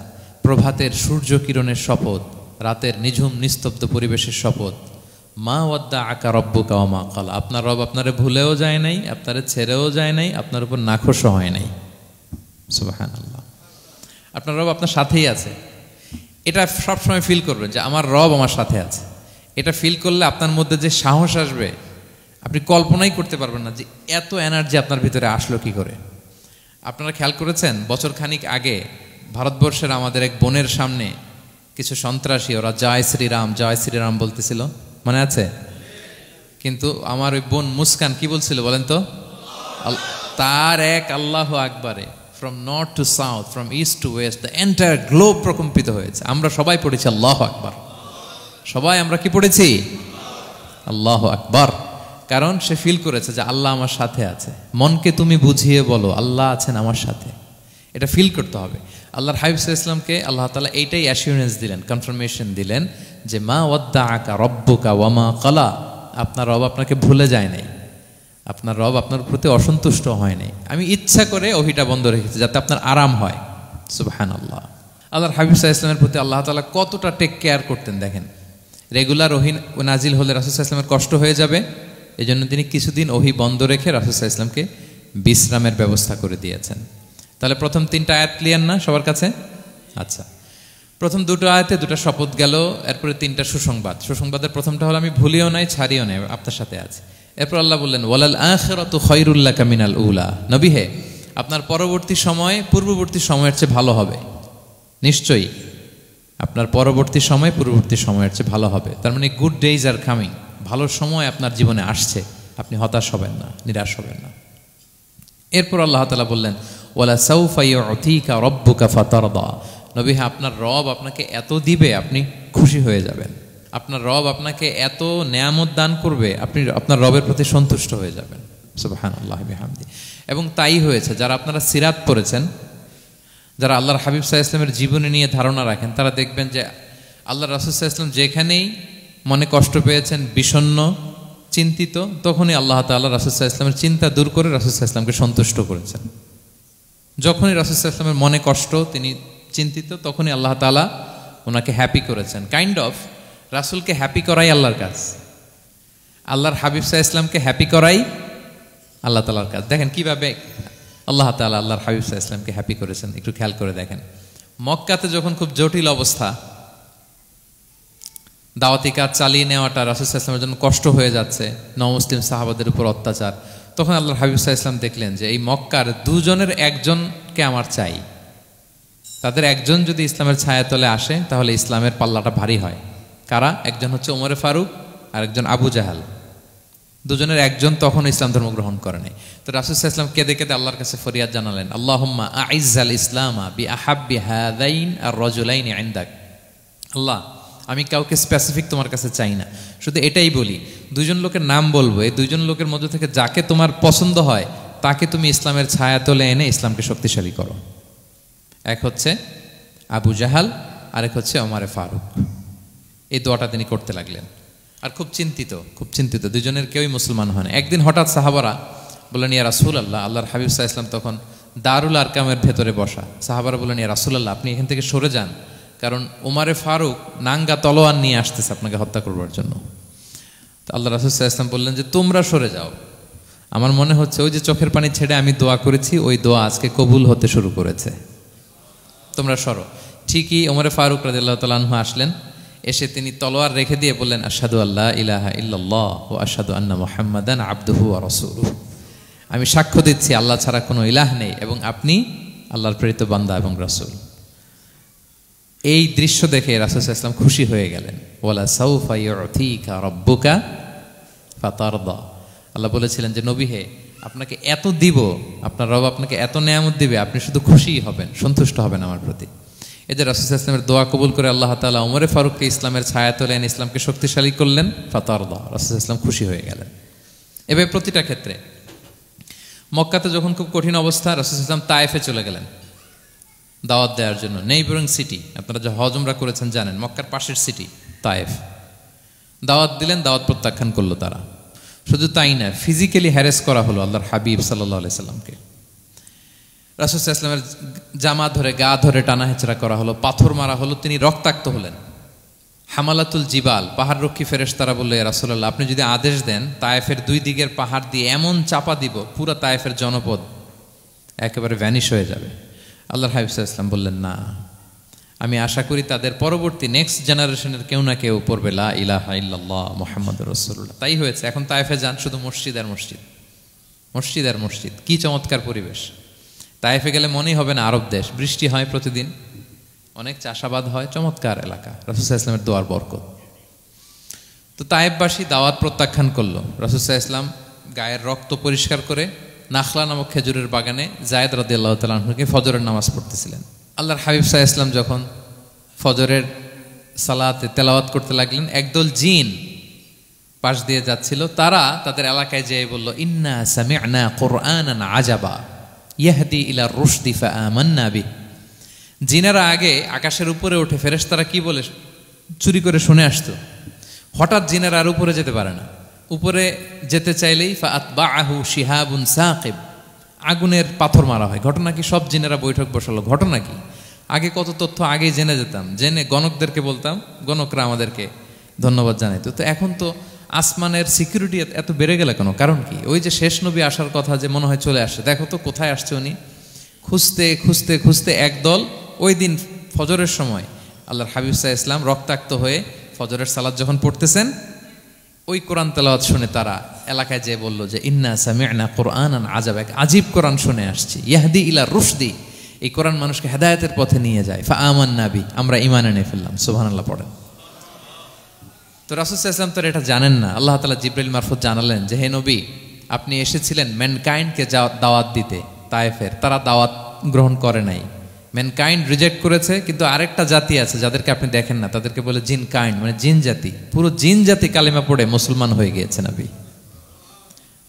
প্রভাতের সূর্য কিরণের শপথ, রাতের নিঝুম নিস্তব্ধ পরিবেশের শপথ। মা ওয়াদ্দাআকা রাব্বুকা ওয়া মা ক্বালা, আপনার রব আপনারে ভুলেও যায় নাই, আপনারে ছেড়েও যায় নাই, আপনার উপর নাখোশও হয় নাই। সুবহানাল্লাহ। আপনার রব আপনার সাথেই আছে, এটা সবসময় ফিল করবেন যে আমার রব আমার সাথে আছে। এটা ফিল করলে আপনার মধ্যে যে সাহস আসবে, আপনি কল্পনাই করতে পারবেন না যে এত এনার্জি আপনার ভিতরে আসলো কি করে। আপনারা খেয়াল করেছেন, বছর খানিক আগে ভারতবর্ষের আমাদের এক বোনের সামনে কিছু সন্ত্রাসী, ওরা জয় শ্রীরাম জয় শ্রীরাম বলতেছিল, মনে আছে? কিন্তু আমার ওই বোন মুস্কান কি বলছিল বলেন তো? তার এক আল্লাহু আকবারে from north to south, from east to west, the entire globe প্রকম্পিত হয়েছে। আমরা সবাই পড়েছি আল্লাহু আকবার, সবাই আমরা কি পড়েছি? আল্লাহু আকবার। কারণ সে ফিল করেছে যে আল্লাহ আমার সাথে আছে। মনকে তুমি বুঝিয়ে বলো আল্লাহ আছেন আমার সাথে, এটা ফিল করতে হবে। আল্লাহর হাবিব সাল্লাল্লাহু আলাইহি ওয়াসাল্লামকে আল্লাহ তাআলা এইটাই অ্যাসিউরেন্স দিলেন, কনফার্মেশন দিলেন যে মা ওয়াদ্দাআকা রাব্বুকা ওয়া মা ক্বালা, আপনার রব আপনাকে ভুলে যায় নাই, আপনার রব আপনার প্রতি অসন্তুষ্ট হয় নাই। আমি ইচ্ছা করে ওহিটা বন্ধ রেখেছি যাতে আপনার আরাম হয়। সুবহানাল্লাহ। আল্লাহর হাবিব সাল্লাল্লাহু আলাইহি ওয়াসাল্লামের প্রতি আল্লাহ তাআলা কতটা টেক কেয়ার করতেন দেখেন। রেগুলার ওহি নাজিল হলে রাসূল সাল্লাল্লাহু আলাইহি ওয়াসাল্লামের কষ্ট হয়ে যাবে, এজন্য তিনি কিছুদিন ওহি বন্ধ রেখে রাসূল সাল্লাল্লাহু আলাইহি ওয়াসাল্লামকে বিশ্রামের ব্যবস্থা করে দিয়েছেন। তাহলে প্রথম 3টা আয়াত ক্লিয়ার না সবার কাছে? আচ্ছা, প্রথম 2টো আয়াতে 2টা শপথ গেল, এরপরে 3টা সুসংবাদ। সুসংবাদের প্রথমটা হলো আমি ভুলিও নাই ছাড়িও নাই, আপনার সাথে আছে। এরপর আল্লাহ বললেন ওয়ালাল আখিরাতু খায়রুল লাকা মিনাল উলা, নবী হে আপনার পরবর্তী সময় পূর্ববর্তী সময়ের চেয়ে ভালো হবে। নিশ্চয়ই আপনার পরবর্তী সময় পূর্ববর্তী সময়ের চেয়ে ভালো হবে। তার মানে গুড ডেইজ আর কামিং, ভালো সময় আপনার জীবনে আসছে, আপনি হতাশ হবেন না, নিরাশ হবেন না। এরপর আল্লাহ তাআলা বললেন ওয়ালা সাউফা ইউতিকা রাব্বুকা ফাতারদা, নবী হ্যাঁ আপনার রব আপনাকে এত দিবে আপনি খুশি হয়ে যাবেন, আপনার রব আপনাকে এত নেয়ামত দান করবে আপনি আপনার রবের প্রতি সন্তুষ্ট হয়ে যাবেন। সুবহানাল্লাহি বিহামদি। এবং তাই হয়েছে। যারা আপনারা সিরাত পড়েছেন, যারা আল্লাহর হাবিব সাল্লাল্লাহু আলাইহি ওয়াসাল্লামের জীবনী নিয়ে ধারণা রাখেন, তারা দেখবেন যে আল্লাহ রাসূল সাল্লাল্লাহু আলাইহি ওয়াসাল্লাম যেখানেই মনে কষ্ট পেয়েছেন, বিষণ্ণ, চিন্তিত, তখনই আল্লাহ তাআলা রাসূল সাল্লাল্লাহু আলাইহি ওয়াসাল্লামের চিন্তা দূর করে রাসূল সাল্লাল্লাহু আলাইহি ওয়াসাল্লামকে সন্তুষ্ট করেছেন। যখনই রাসূল সাল্লাল্লাহু আলাইহি ওয়াসাল্লামের মনে কষ্ট, তিনি চিন্তিত, তখনই আল্লাহ তাআলা ওনাকে হ্যাপি করেছেন। কাইন্ড অফ রাসূলকে হ্যাপি করাই আল্লাহর কাজ, আল্লাহর হাবিব সাল্লাল্লাহু আলাইহি ওয়াসাল্লামকে হ্যাপি করাই আল্লাহ তাআলার কাজ। দেখেন কিভাবে আল্লাহ তাআলা আল্লাহর হাবিব সাল্লাল্লাহু আলাইহি ওয়াসাল্লামকে হ্যাপি করেছেন, একটু খেয়াল করে দেখেন। মক্কাতে যখন খুব জটিল অবস্থা, দাওয়াতি কাজ চালিয়ে নেওয়াটা রাসূল সাল্লাল্লাহু আলাইহি ওয়াসাল্লামের জন্য কষ্ট হয়ে যাচ্ছে, নমুসলিম সাহাবাদের উপর অত্যাচার, তখন আল্লাহর হাবিব সাল্লাল্লাহু আলাইহি ওয়াসাল্লাম দেখলেন যে এই মক্কার দুজনের একজনকে আমার চাই। তাদের একজন যদি ইসলামের ছায়াতলে আসে তাহলে ইসলামের পাল্লাটা ভারী হয়। কারা? একজন হচ্ছে ওমরে ফারুক আর একজন আবু জাহাল। দুজনের একজন তখন ইসলাম ধর্ম গ্রহণ করে নাই। তো রাসূল সাল্লাল্লাহু আলাইহি ওয়াসাল্লাম কেঁদে কেঁদে আল্লাহর কাছে ফরিয়াদ জানালেন, আল্লাহুম্মা আইজ্জাল ইসলামা বিআহাব্বি হাযাইন আর-রাজুলাইনি ইনদাক। আল্লাহ, আমি কাউকে স্পেসিফিক তোমার কাছে চাই না, শুধু এটাই বলি, দুইজন লোকের নাম বলবো, এই দুইজন লোকের মধ্যে থেকে যাকে তোমার পছন্দ হয় তাকে তুমি ইসলামের ছায়াতলে এনে ইসলামকে শক্তিশালী করো। এক হচ্ছে আবু জাহাল, আরেক হচ্ছে ওমরে ফারুক। এই দোয়াটা তিনি করতে লাগলেন। আর খুব চিন্তিত, দুজনের কেউই মুসলমান হয় না। একদিন হঠাৎ সাহাবারা বললেন, ইয়া রাসূলুল্লাহ, আল্লাহর হাবিব সাল্লাল্লাহু আলাইহি ওয়াসাল্লাম তখন দারুল আরকামের ভেতরে বসা। সাহাবারা বললেন, ইয়া রাসূলুল্লাহ, আপনি এখান থেকে সরে যান, কারণ ওমরে ফারুক নাঙ্গা তলোয়ার নিয়ে আসতেছে আপনাকে হত্যা করবার জন্য। তো আল্লাহ রাসূল সাল্লাল্লাহু আলাইহি ওয়াসাল্লাম বললেন যে তোমরা সরে যাও, আমার মনে হচ্ছে ওই যে চোখের পানি ছেড়ে আমি দোয়া করেছি, ওই দোয়া আজকে কবুল হতে শুরু করেছে, তোমরা সরো। ঠিকই ওমরে ফারুক রাদিয়াল্লাহু তাআলা আনহু আসলেন, এসে তিনি তলোয়ার রেখে দিয়ে বললেন, আশহাদু আল্লা ইলাহা ইল্লাল্লাহ ওয়া আশহাদু আন্না মুহাম্মাদান আবদুহু ওয়া রাসূলুহু। আমি সাক্ষ্য দিচ্ছি আল্লাহ ছাড়া কোনো ইলাহ নেই এবং আপনি আল্লাহর প্রেরিত বান্দা এবং রাসূল। এই দৃশ্য দেখে রাসূল সাল্লাল্লাহু আলাইহি ওয়াসাল্লাম খুশি হয়ে গেলেন। ওয়ালা সাউফা ইউতিকা রাব্বুকা ফাতারদা। আল্লাহ বলেছিলেন যে নবী হে, আপনাকে এত দিব, আপনার রব আপনাকে এত নেয়ামত দিবে, আপনি শুধু খুশিই হবেন, সন্তুষ্ট হবেন আমার প্রতি। এদের রাসূল সাল্লাল্লাহু আলাইহি ওয়াসাল্লামের দোয়া কবুল করে আল্লাহ তাআলা ওমরে ফারুককে ইসলামের ছায়াতলে এনে ইসলামকে শক্তিশালী করলেন। ফাতারদা, রাসূল সাল্লাল্লাহু আলাইহি ওয়াসাল্লাম খুশি হয়ে গেলেন। এভাবে প্রতিটা ক্ষেত্রে। মক্কাতে যখন খুব কঠিন অবস্থা, রাসূল সাল্লাল্লাহু আলাইহি ওয়াসাল্লাম তায়েফে চলে গেলেন দাওয়াত দেওয়ার জন্য। নেইবরিং সিটি, আপনারা যে হজ উমরা করেছেন জানেন, মক্কার পাশের সিটি তায়েফ। দাওয়াত দিলেন, দাওয়াত প্রত্যাখ্যান করলো তারা। শুধু তাই না, ফিজিক্যালি হ্যারেস করা হলো আল্লাহর হাবিব সাল্লাল্লাহু আলাইহি সাল্লামকে। রাসূল সাল্লাল্লাহু আলাইহি ওয়াসাল্লামের জামা ধরে, গা ধরে টানা হেঁচড়া করা হলো, পাথর মারা হলো, তিনি রক্তাক্ত হলেন। হামালাতুল জিবাল, পাহাড়রক্ষী ফেরেশতারা বলল, ইয়া রাসূলুল্লাহ, আপনি যদি আদেশ দেন তায়েফের দুই দিকের পাহাড় দিয়ে এমন চাপা দিব, পুরো তায়েফের জনপদ একেবারে ভ্যানিশ হয়ে যাবে। আল্লাহর হাবিব সাল্লাল্লাহু আলাইহি ওয়াসাল্লাম বললেন, না, আমি আশা করি তাদের পরবর্তী নেক্সট জেনারেশনের কেউ না কেউ পড়বে লা ইলাহা ইল্লাল্লাহ মুহাম্মাদুর রাসূলুল্লাহ। তাই হয়েছে। এখন তায়েফে যান, শুধু মসজিদ আর মসজিদ, মসজিদ আর মসজিদ। কি চমৎকার পরিবেশ! তায়েফে গেলে মনেই হবে না আরব দেশ। বৃষ্টি হয় প্রতিদিন, অনেক চাষাবাদ হয়, চমৎকার এলাকা, রাসূল সাল্লাল্লাহু আলাইহি ওয়াসাল্লামের দোয়ার বরকত। তো তায়েফবাসী দাওয়াত প্রত্যাখ্যান করলো। রাসূল সাল্লাল্লাহু আলাইহি ওয়াসাল্লাম গায়ের রক্ত পরিষ্কার করে নাখলা নামক খেজুরের বাগানে যায়েদ রাদিয়াল্লাহু তাআলা আনহুকে ফজরের নামাজ পড়তেছিলেন। আল্লাহর হাবিব সাল্লাল্লাহু আলাইহি ওয়াসাল্লাম যখন ফজরের সালাতে তেলাওয়াত করতে লাগলেন, একদল জিন পাশ দিয়ে যাচ্ছিল, তারা তাদের এলাকায় যেয়ে বলল, ইন্না সামি'না কুরআনান আজাবা ইয়াহদি ইলা রুশদি ফাআমান্না বিহি। জিনেরা আগে আকাশের উপরে উঠে ফেরেশতারা কি বলে চুরি করে শুনে আসতো। হঠাৎ জিনেরা আর উপরে যেতে পারে না, উপরে যেতে চাইলেই ফাআতবাআহু শিহাবুন সাকিব, আগুনের পাথর মারা হয়। ঘটনা কি? সব জিনেরা বৈঠক বসালো। ঘটনা কি? আগে কত তথ্য আগেই জেনে যেতাম, জেনে গণকদেরকে বলতাম, গণকরা আমাদেরকে ধন্যবাদ জানাইতো। তো এখন তো আসমানের সিকিউরিটি এত বেড়ে গেলে কেন? কারণ কি? ওই যে শেষ নবী আসার কথা যে মনে হয় চলে আসছে, দেখো তো কোথায় আসছে উনি। খুঁজতে খুঁজতে খুঁজতে একদল ওই দিন ফজরের সময় আল্লাহর হাবিব সাল্লাল্লাহু আলাইহি ওয়াসাল্লাম রক্তাক্ত হয়ে ফজরের সালাত যখন পড়তেছেন, ওই কোরআন তেলাওয়াত শুনে তারা এলাকায় যেয়ে বলল যে ইন্না সামি'না কুরআনান আজাব, এক আজীব কোরআন শুনে আসছি, ইয়াহদি ইলা রুশদি, এই কোরআন মানুষকে হেদায়েতের পথে নিয়ে যায়। ফাআমান্না বি, আমরা ঈমান এনে ফেললাম। সুবহানাল্লাহ পড়েন। তো রাসূল সাল্লাল্লাহু আলাইহি ওয়াসাল্লাম তো এটা জানেন না। আল্লাহ তাআলা জিবরাইল মারফত জানালেন যে হে নবী, আপনি এসেছিলেন ম্যানকাইন্ডকে দাওয়াত দিতে তায়েফের, তারা দাওয়াত গ্রহণ করে নাই, ম্যানকাইন্ড রিজেক্ট করেছে। কিন্তু আরেকটা জাতি আছে যাদেরকে আপনি দেখেন না, তাদেরকে বলে জিন কাইন্ড, মানে জিন জাতি। পুরো জিন জাতি কালিমা পড়ে মুসলমান হয়ে গিয়েছে নবী।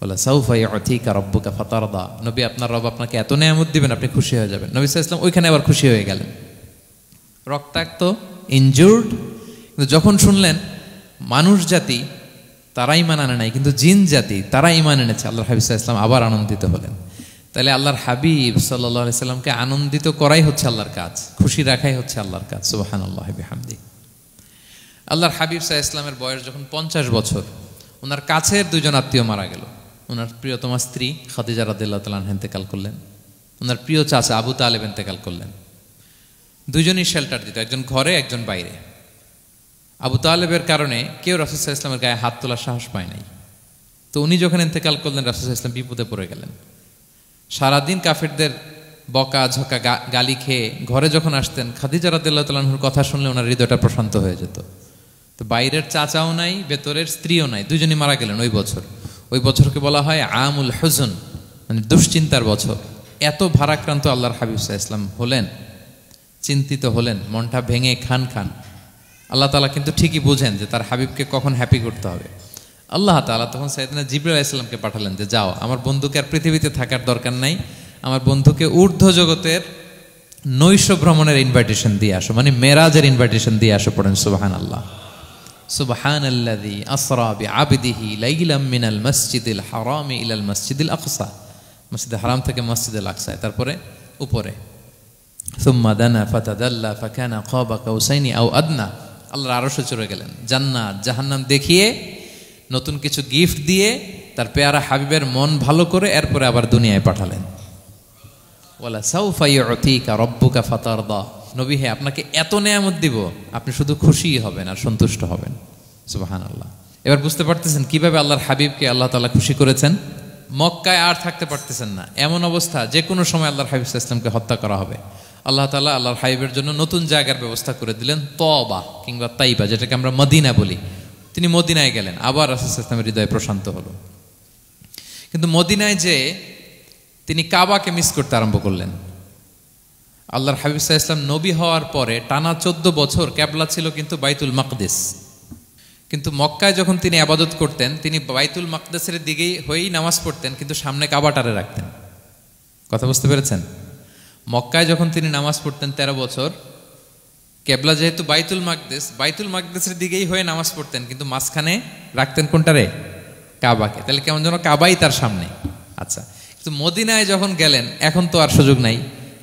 বলে সাউফা ইউতিকা রাব্বুকা ফাতারদা, নবী আপনার রব আপনাকে এত নেয়ামত দিবেন আপনি খুশি হয়ে যাবেন। নবী সাল্লাল্লাহু আলাইহি ওয়াসাল্লাম ওইখানে আবার খুশি হয়ে গেলেন, রক্তাক্ত, ইনজুর্ড। কিন্তু যখন শুনলেন মানুষ জাতি তারা ঈমান আনে নাই, কিন্তু জিন জাতি তারা ঈমান এনেছে, আল্লাহর হাবিব সাল্লাল্লাহু আলাইহি ওয়াসাল্লাম আবার আনন্দিত হলেন। তাহলে আল্লাহর হাবিব সাল্লাল্লাহু আলাইহি সাল্লামকে আনন্দিত করাই হচ্ছে আল্লাহর কাজ, খুশি রাখাই হচ্ছে আল্লাহর কাজ। সুবহানাল্লাহি বিহামদি। আল্লাহর হাবিব সাল্লাল্লাহু আলাইহি ওয়াসাল্লামের বয়স যখন 50 বছর, ওনার কাছের দুজন আত্মীয় মারা গেল। ওনার প্রিয়তমা স্ত্রী খাদিজা রাদিয়াল্লাহু তাআলা আনহা ইন্তেকাল করলেন, ওনার প্রিয় চাচা আবু তালেব ইন্তেকাল করলেন। দুজনই শেল্টার দিত, একজন ঘরে একজন বাইরে। আবু তালেবের কারণে কেউ রাসূল সাল্লাল্লাহু আলাইহি ওয়াসাল্লামের গায়ে হাত তোলার সাহস পায় নাই। তো উনি যখন ইন্তেকাল করলেন রাসূল সাল্লাল্লাহু আলাইহি ওয়াসাল্লাম বিপদে পড়ে গেলেন। সারাদিন কাফেরদের বকা ঝকা গালি খেয়ে ঘরে যখন আসতেন, খাদিজা রাদিয়াল্লাহু তাআলা আনহার কথা শুনলে ওনার হৃদয়টা প্রশান্ত হয়ে যেত। তো বাইরের চাচাও নাই, ভেতরের স্ত্রীও নাই, দুজনই মারা গেলেন ওই বছর। ওই বছরকে বলা হয় আমুল হুজন, মানে দুশ্চিন্তার বছর। এত ভারাক্রান্ত আল্লাহর হাবিব সাল্লাল্লাহু আলাইহি ওয়াসাল্লাম হলেন, চিন্তিত হলেন, মনটা ভেঙে খান খান। আল্লাহ তাআলা কিন্তু ঠিকই বোঝেন যে তার হাবিবকে কখন হ্যাপি করতে হবে। আল্লাহ তাআলা তখন সাইয়েদনা জিবরাইল আলাইহিস সালামকে পাঠালেন যে যাও, আমার বন্ধুকে আর পৃথিবীতে থাকার দরকার নাই, আমার বন্ধুকে ঊর্ধ্ব জগতের নৈশ ভ্রমণের ইনভাইটেশন দিয়ে আসো, মানে মেরাজের ইনভাইটেশন দিয়ে আসো। পড়েন সুবহানাল্লাহ। সুবহানাল্লাযী আসরা বিআবদিহি লাইলাম মিনাল মাসজিদিল হারামি ইলাল মাসজিদিল আকসা, মসজিদে হারাম থেকে মসজিদুল আকসায়, তারপরে উপরে সুম্মা দানা ফাতাদাল্লা ফাকানা কাবা কাউসাইনি আও আদনা। আল্লাহর আরশে চড়ে গেলেন, জান্নাত জাহান্নাম দেখিয়ে, নতুন কিছু গিফট দিয়ে, তার পেয়ারা হাবিবের মন ভালো করে এরপরে আবার দুনিয়ায় পাঠালেন। ওয়ালা সাউফা ইউতিকা রাব্বুকা ফাতারদা, নবী হে আপনাকে এত নেয়ামত দিব আপনি শুধু খুশিই হবেন আর সন্তুষ্ট হবেন। সুবহানাল্লাহ। এবার বুঝতে পারতেছেন কিভাবে আল্লাহর হাবিবকে আল্লাহ তাআলা খুশি করেছেন। মক্কায় আর থাকতে পারতেছেন না, এমন অবস্থা যে কোনো সময় আল্লাহর হাবিব সাল্লাল্লাহু আলাইহি ওয়াসাল্লামকে হত্যা করা হবে। আল্লাহ তাআলা আল্লাহর হাবিবের জন্য নতুন জায়গার ব্যবস্থা করে দিলেন, তওবা কিংবা তাইবা, যেটাকে আমরা মদিনা বলি। তিনি মদিনায় গেলেন, আবার রাসূল সাল্লাল্লাহু আলাইহি ওয়াসাল্লামের হৃদয় প্রশান্ত হলো। কিন্তু মদিনায় যে তিনি কাবাকে মিস করতে আরম্ভ করলেন। আল্লাহর হাবিব সাল্লাল্লাহু আলাইহি ওয়াসাল্লাম নবী হওয়ার পরে টানা 14 বছর কিবলা ছিল কিন্তু বাইতুল মাকদিস। কিন্তু মক্কায় যখন তিনি ইবাদত করতেন, তিনি বাইতুল মাকদিসের দিকেই হয়েই নামাজ পড়তেন, কিন্তু সামনে কাবাটারে রাখতেন। কথা বুঝতে পেরেছেন? মক্কায় যখন তিনি নামাজ পড়তেন 13 বছর, কিবলা যেহেতু বাইতুল মাকদিসের দিকেই হয়ে নামাজ পড়তেন, কিন্তু মাঝখানে রাখতেন কোনটারে? কাবাকে। তাহলে কেমন যেন কাবাই তার সামনে। আচ্ছা, কিন্তু মদিনায় যখন গেলেন এখন তো আর সুযোগ নাই,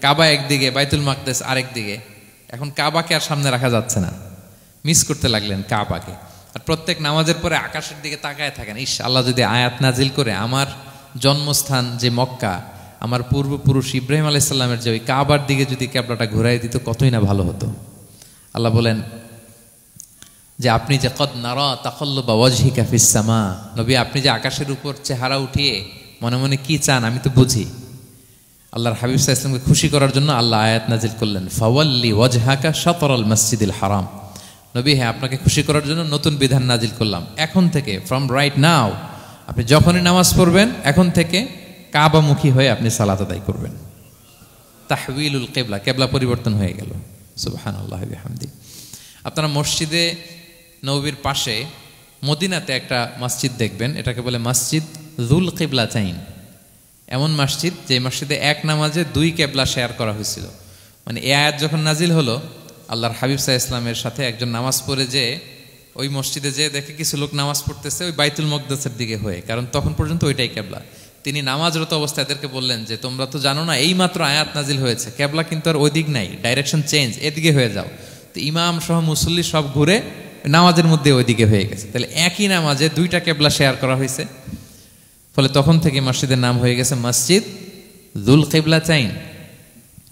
কাবা একদিকে, বাইতুল মাকদিস আরেক দিকে, এখন কাবাকে আর সামনে রাখা যাচ্ছে না। মিস করতে লাগলেন কাবাকে। আর প্রত্যেক নামাজের পরে আকাশের দিকে তাকায় থাকেন, ইস আল্লাহ যদি আয়াত নাজিল করে আমার জন্মস্থান যে মক্কা, আমার পূর্বপুরুষ ইব্রাহিম আলাইহিস সালামের যে ওই কাবার দিকে যদি কিবলাটা ঘুরাই দিত কতই না ভালো হতো। আল্লাহ বলেন যে আপনি যে কদ নারা তাকাল্লুবা ওয়াজহিকা ফিস সামা, নবী আপনি যে আকাশের উপর চেহারা উঠিয়ে মনে মনে কি চান আমি তো বুঝি। আল্লাহর হাবিব সাল্লাল্লাহু আলাইহি ওয়াসাল্লামকে খুশি করার জন্য আল্লাহ আয়াত নাজিল করলেন, ফাওয়াল্লি ওয়াজহাকা শাতরাল মাসজিদিল হারাম। নবী হ্যাঁ, আপনাকে খুশি করার জন্য নতুন বিধান নাজিল করলাম। এখন থেকে, ফ্রম রাইট নাও, আপনি যখনই নামাজ পড়বেন এখন থেকে কাবামুখী হয়ে আপনি সালাত আদায় করবেন। তাহউইলুল কিবলা, কিবলা পরিবর্তন হয়ে গেল। সুবহানাল্লাহি ওয়া বিহামদি। আপনারা মসজিদে নববীর পাশে মদিনাতে একটা মসজিদ দেখবেন, এটাকে বলে মসজিদ যুল কিবলাতাইন। এমন মসজিদ যে মসজিদে এক নামাজে 2 কিবলা শেয়ার করা হয়েছিল। মানে এই আয়াত যখন নাজিল হলো, আল্লাহর হাবিব সাল্লাল্লাহু আলাইহি ওয়াসাল্লামের সাথে একজন নামাজ পড়ে যে ওই মসজিদে যে দেখে কিছু লোক নামাজ পড়তেছে ওই বাইতুল মাকদিসের দিকে হয়ে, কারণ তখন পর্যন্ত ওইটাই কিবলা। তিনি নামাজরত অবস্থায় এদেরকে বললেন যে তোমরা তো জানো না এই মাত্র আয়াত নাজিল হয়েছে, কিবলা কিন্তু আর ওই দিক নাই, ডাইরেকশন চেঞ্জ, এদিকে হয়ে যাও। তো ইমাম সহ মুসল্লি সব ঘুরে নামাজের মধ্যে ওইদিকে হয়ে গেছে। তাহলে একই নামাজে 2টা কিবলা শেয়ার করা হয়েছে, ফলে তখন থেকে মসজিদের নাম হয়ে গেছে মসজিদ যুল কিবলাতাইন,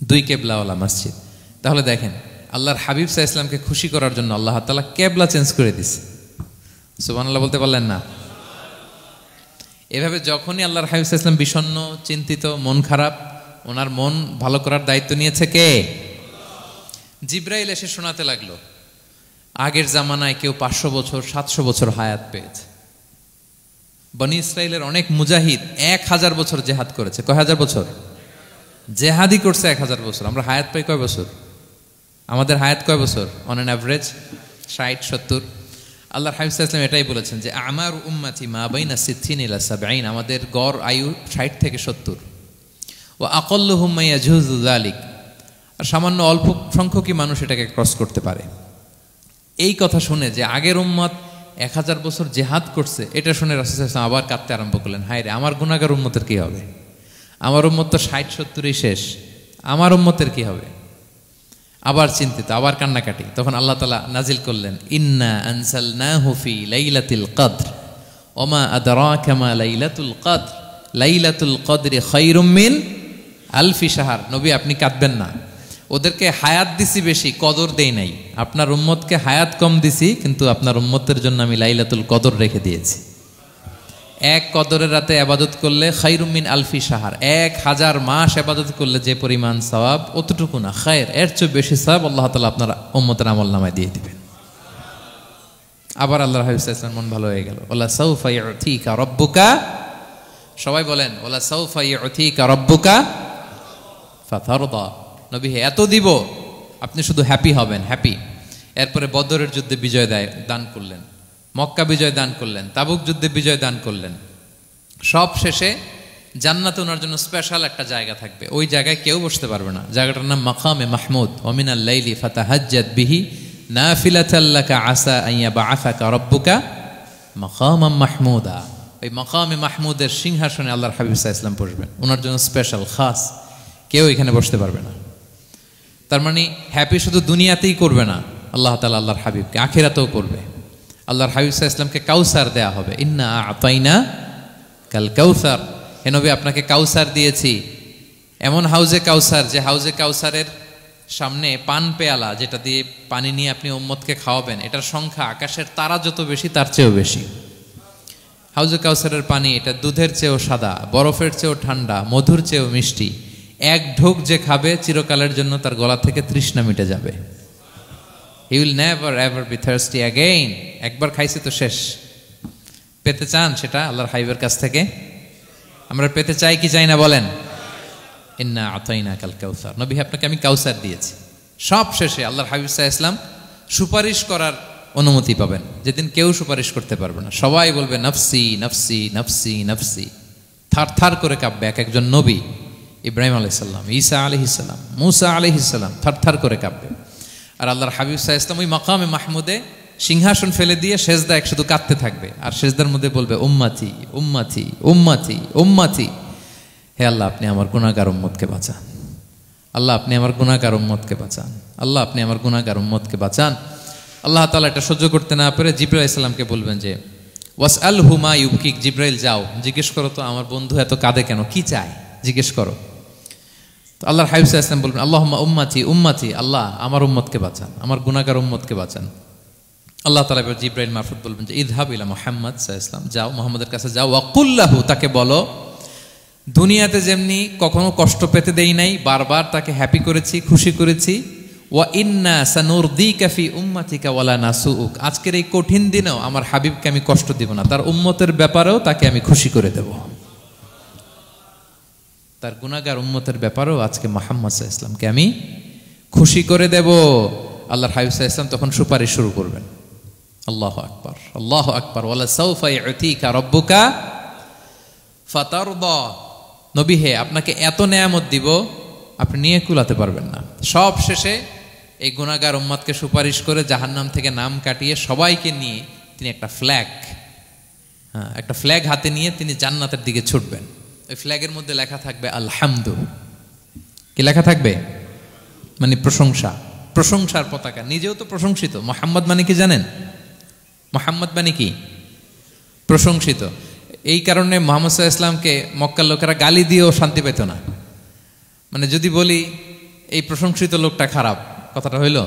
2 কিবলাওয়ালা মসজিদ। তাহলে দেখেন আল্লাহর হাবিব সাল্লাল্লাহু আলাইহি ওয়াসাল্লামকে খুশি করার জন্য আল্লাহ তাআলা কিবলা চেঞ্জ করে দিয়েছে। সুবহানাল্লাহ বলতে পারলেন না? এভাবে যখনই আল্লাহর হাবিব সাল্লাল্লাহু আলাইহি ওয়াসাল্লাম বিষণ্ণ, চিন্তিত, মন খারাপ, ওনার মন ভালো করার দায়িত্ব নিয়েছে কে? জিবরাইল এসে শোনাতে লাগলো আগের জামানায় কেউ 500 বছর 700 বছর হায়াত পেয়েছে। বনি ইসরাইলের অনেক মুজাহিদ 1000 বছর জেহাদ করেছে। কয় হাজার বছর? জেহাদি করছে 1000 বছর। আমরা হায়াত পাই কয় বছর? আমাদের হায়াত কয় বছর অন অ্যান অ্যাভারেজ? 60-70। আল্লাহর হাবিব সাল্লাল্লাহু আলাইহি ওয়াসাল্লাম এটাই বলেছেন যে আমার উম্মতি মা বাইনা সিত্তিন ইলা সাবঈন, আমাদের গড় আয়ু 60 থেকে 70। ওয়া আকাল্লুহুম মা ইয়াজুযু যালিক, আর সামান্য অল্প সংখ্যকই মানুষ এটাকে ক্রস করতে পারে। এই কথা শুনে যে আগের উম্মত 1000 বছর জিহাদ করছে, এটা শুনে রাসূল সাল্লাল্লাহু আলাইহি ওয়াসাল্লাম আবার কাঁদতে আরম্ভ করলেন, হায় রে আমার গুনাহগার উম্মতের কি হবে, আমার উম্মত তো 60-70ই শেষ, আমার উম্মতের কি হবে। আবার চিন্তিত, আবার কান্নাকাটি। তখন আল্লাহ তাআলা নাজিল করলেন, ইন্না আনসালনাহু ফি লাইলাতিল কদর ওমা আদরাকা মা লাইলাতুল কদর লাইলাতুল কদরি খায়রুম মিন আলফি শাহর। নবী আপনি কাঁদবেন না, ওদেরকে হায়াত দিছি বেশি, কদর দেই নাই। আপনার উম্মতকে হায়াত কম দিছি, কিন্তু আপনার উম্মতের জন্য আমি লাইলাতুল কদর রেখে দিয়েছি। এক কদরের রাতে ইবাদত করলে খায়রুম মিন আলফি শাহর, 1000 মাস ইবাদত করলে যে পরিমাণ সওয়াব, অতটুকু না, খায়ের এর চেয়ে বেশি সওয়াব আল্লাহ তাআলা আপনার উম্মতের আমলনামায় দিয়ে দিবেন। আবার আল্লাহর হাবিব সাল্লাল্লাহু আলাইহি ওয়াসাল্লাম মন ভালো হয়ে গেল। ওয়ালা সাউফা ইউতিকা রাব্বুকা, সবাই বলেন ওয়ালা সাউফা ইউতিকা রাব্বুকা ফাতারদা। নবী হে এত দিব, আপনি শুধু হ্যাপি হবেন, হ্যাপি। এরপরে বদরের যুদ্ধে বিজয় দান করলেন, মক্কা বিজয় দান করলেন, তাবুক যুদ্ধে বিজয় দান করলেন। সব শেষে জান্নাতে ওনার জন্য স্পেশাল একটা জায়গা থাকবে, ওই জায়গায় কেউ বসতে পারবে না। জায়গাটার নাম মাকামে মাহমুদ। ওয়া মিনাল লাইলি ফাতাহাজ্জাদ বিহি নাফিলাতাল লাকা আসা আন ইয়াবআসাকা রাব্বুকা মাকামাম মাহমুদা। ওই মাকামে মাহমুদের সিংহাসনে আল্লাহর হাবিব সাল্লাল্লাহু আলাইহি ওয়াসাল্লাম বসবেন, ওনার জন্য স্পেশাল, খাস, কেউ এখানে বসতে পারবে না। তার মানে হ্যাপি শুধু দুনিয়াতেই করবে না আল্লাহ তাআলা, আল্লাহর হাবিবকে আখিরাতেও করবে। আল্লাহর হাবিব সাল্লাল্লাহু আলাইহি ওয়াসাল্লামকে কাউসার দেয়া হবে, ইন্না আতাইনা কাল কাউসার। হে নবী আপনাকে কাউসার দিয়েছি, এমন হাউজে কাউসার যে হাউজে কাউসারের সামনে পান পেয়ালা, যেটা দিয়ে পানি নিয়ে আপনি উম্মতকে খাওয়াবেন, এটার সংখ্যা আকাশের তারা যত বেশি তার চেয়েও বেশি। হাউজে কাউসারের পানি এটা দুধের চেয়েও সাদা, বরফের চেয়েও ঠান্ডা, মধুর চেয়েও মিষ্টি। এক ঢোক যে খাবে চিরকালের জন্য তার গলা থেকে তৃষ্ণা মিটে যাবে। He will never ever be thirsty again. একবার খাইছে তো শেষ। পেতে চান সেটা আল্লাহর হাবিবের কাছ থেকে? আমরা পেতে চাই কি চাই না বলেন? ইন্না আতাইনা কাল কাউসার। নবী আপনাকে আমি কাউসার দিয়েছি। সব শেষে আল্লাহর হাবিব সাল্লাল্লাহু আলাইহি ওয়াসাল্লাম সুপারিশ করার অনুমতি পাবেন, যেদিন কেউ সুপারিশ করতে পারবে না। সবাই বলবে নফসি নফসি নফসি নফসি, থার থার করে কাঁপবে। এক একজন নবী, ইব্রাহিম আলাইহিস সালাম, ঈসা আলাইহিস সালাম, মূসা আলাইহিস সালাম থার থার করে কাঁপবে। আর আল্লাহর হাবিব সাল্লাল্লাহু আলাইহি ওয়াসাল্লাম ওই মাকামে মাহমুদে সিংহাসন ফেলে দিয়ে সেজদায় শুধু কাঁদতে থাকবে, আর সেজদার মধ্যে বলবে উম্মতি উম্মতি উম্মতি উম্মতি। হে আল্লাহ আপনি আমার গুনাহগার উম্মতকে বাঁচান, আল্লাহ আপনি আমার গুনাহগার উম্মতকে বাঁচান, আল্লাহ আপনি আমার গুনাহগার উম্মতকে বাঁচান। আল্লাহ তাআলা এটা সহ্য করতে না পেরে জিবরাইল আলাইহিস সালামকে বলবেন যে ওয়াসআলহু মা ইউবকিক, জিবরাইল যাও জিজ্ঞেস করো তো আমার বন্ধু এত কাঁদে কেন, কি চায় জিজ্ঞেস করো। তো আল্লাহর হাবিব সাল্লাল্লাহু আলাইহি ওয়াসাল্লাম বলবেন আল্লাহুম্মা উম্মতি উম্মতি, আল্লাহ আমার উম্মতকে বাঁচান, আমার গুনাহগার উম্মতকে বাঁচান। আল্লাহ তাআলা জিবরাইল মারফত বলবেন যে ইযহাব ইলা মুহাম্মদ সাল্লাল্লাহু আলাইহি ওয়াসাল্লাম, যাও মুহাম্মদের কাছে যাও, ওয়াকুল লাহু, তাকে বলো দুনিয়াতে যেমনি কখনো কষ্ট পেতে দেই নাই, বারবার তাকে হ্যাপি করেছি, খুশি করেছি। ওয়া ইন্না সানুরদিকা ফি উম্মাতিকা ওয়ালা নাসুউক, আজকের এই কঠিন দিনেও আমার হাবিবকে আমি কষ্ট দিব না, তার উম্মতের ব্যাপারেও তাকে আমি খুশি করে দেব, তার গুনাহগার উম্মতের ব্যাপারেও আজকে মুহাম্মদ সাল্লাল্লাহু আলাইহি ওয়াসাল্লামকে আমি খুশি করে দেব। আল্লাহর হাবিব সাল্লাল্লাহু আলাইহি ওয়াসাল্লাম তখন সুপারিশ শুরু করবেন। আল্লাহু আকবার, আল্লাহু আকবার। ওয়ালা সাউফা ইউতিকা রাব্বুকা ফাতারদা। নবী হে আপনাকে এত নেয়ামত দিব আপনি নিয়ে কুলাতে পারবেন না। সব শেষে এই গুনাহগার উম্মতকে সুপারিশ করে জাহান্নাম থেকে নাম কাটিয়ে সবাইকে নিয়ে তিনি একটা ফ্ল্যাগ হাতে নিয়ে তিনি জান্নাতের দিকে ছুটবেন। ওই ফ্ল্যাগের মধ্যে লেখা থাকবে আলহামদু। কি লেখা থাকবে? মানে প্রশংসা, প্রশংসার পতাকা। নিজেও তো প্রশংসিত। মুহাম্মদ মানে কি জানেন? মুহাম্মদ মানে কি? প্রশংসিত। এই কারণে মুহাম্মদ সাল্লাল্লাহু আলাইহি ওয়াসাল্লামকে মক্কার লোকেরা গালি দিয়েও শান্তি পেত না। মানে যদি বলি এই প্রশংসিত লোকটা খারাপ, কথাটা হইল?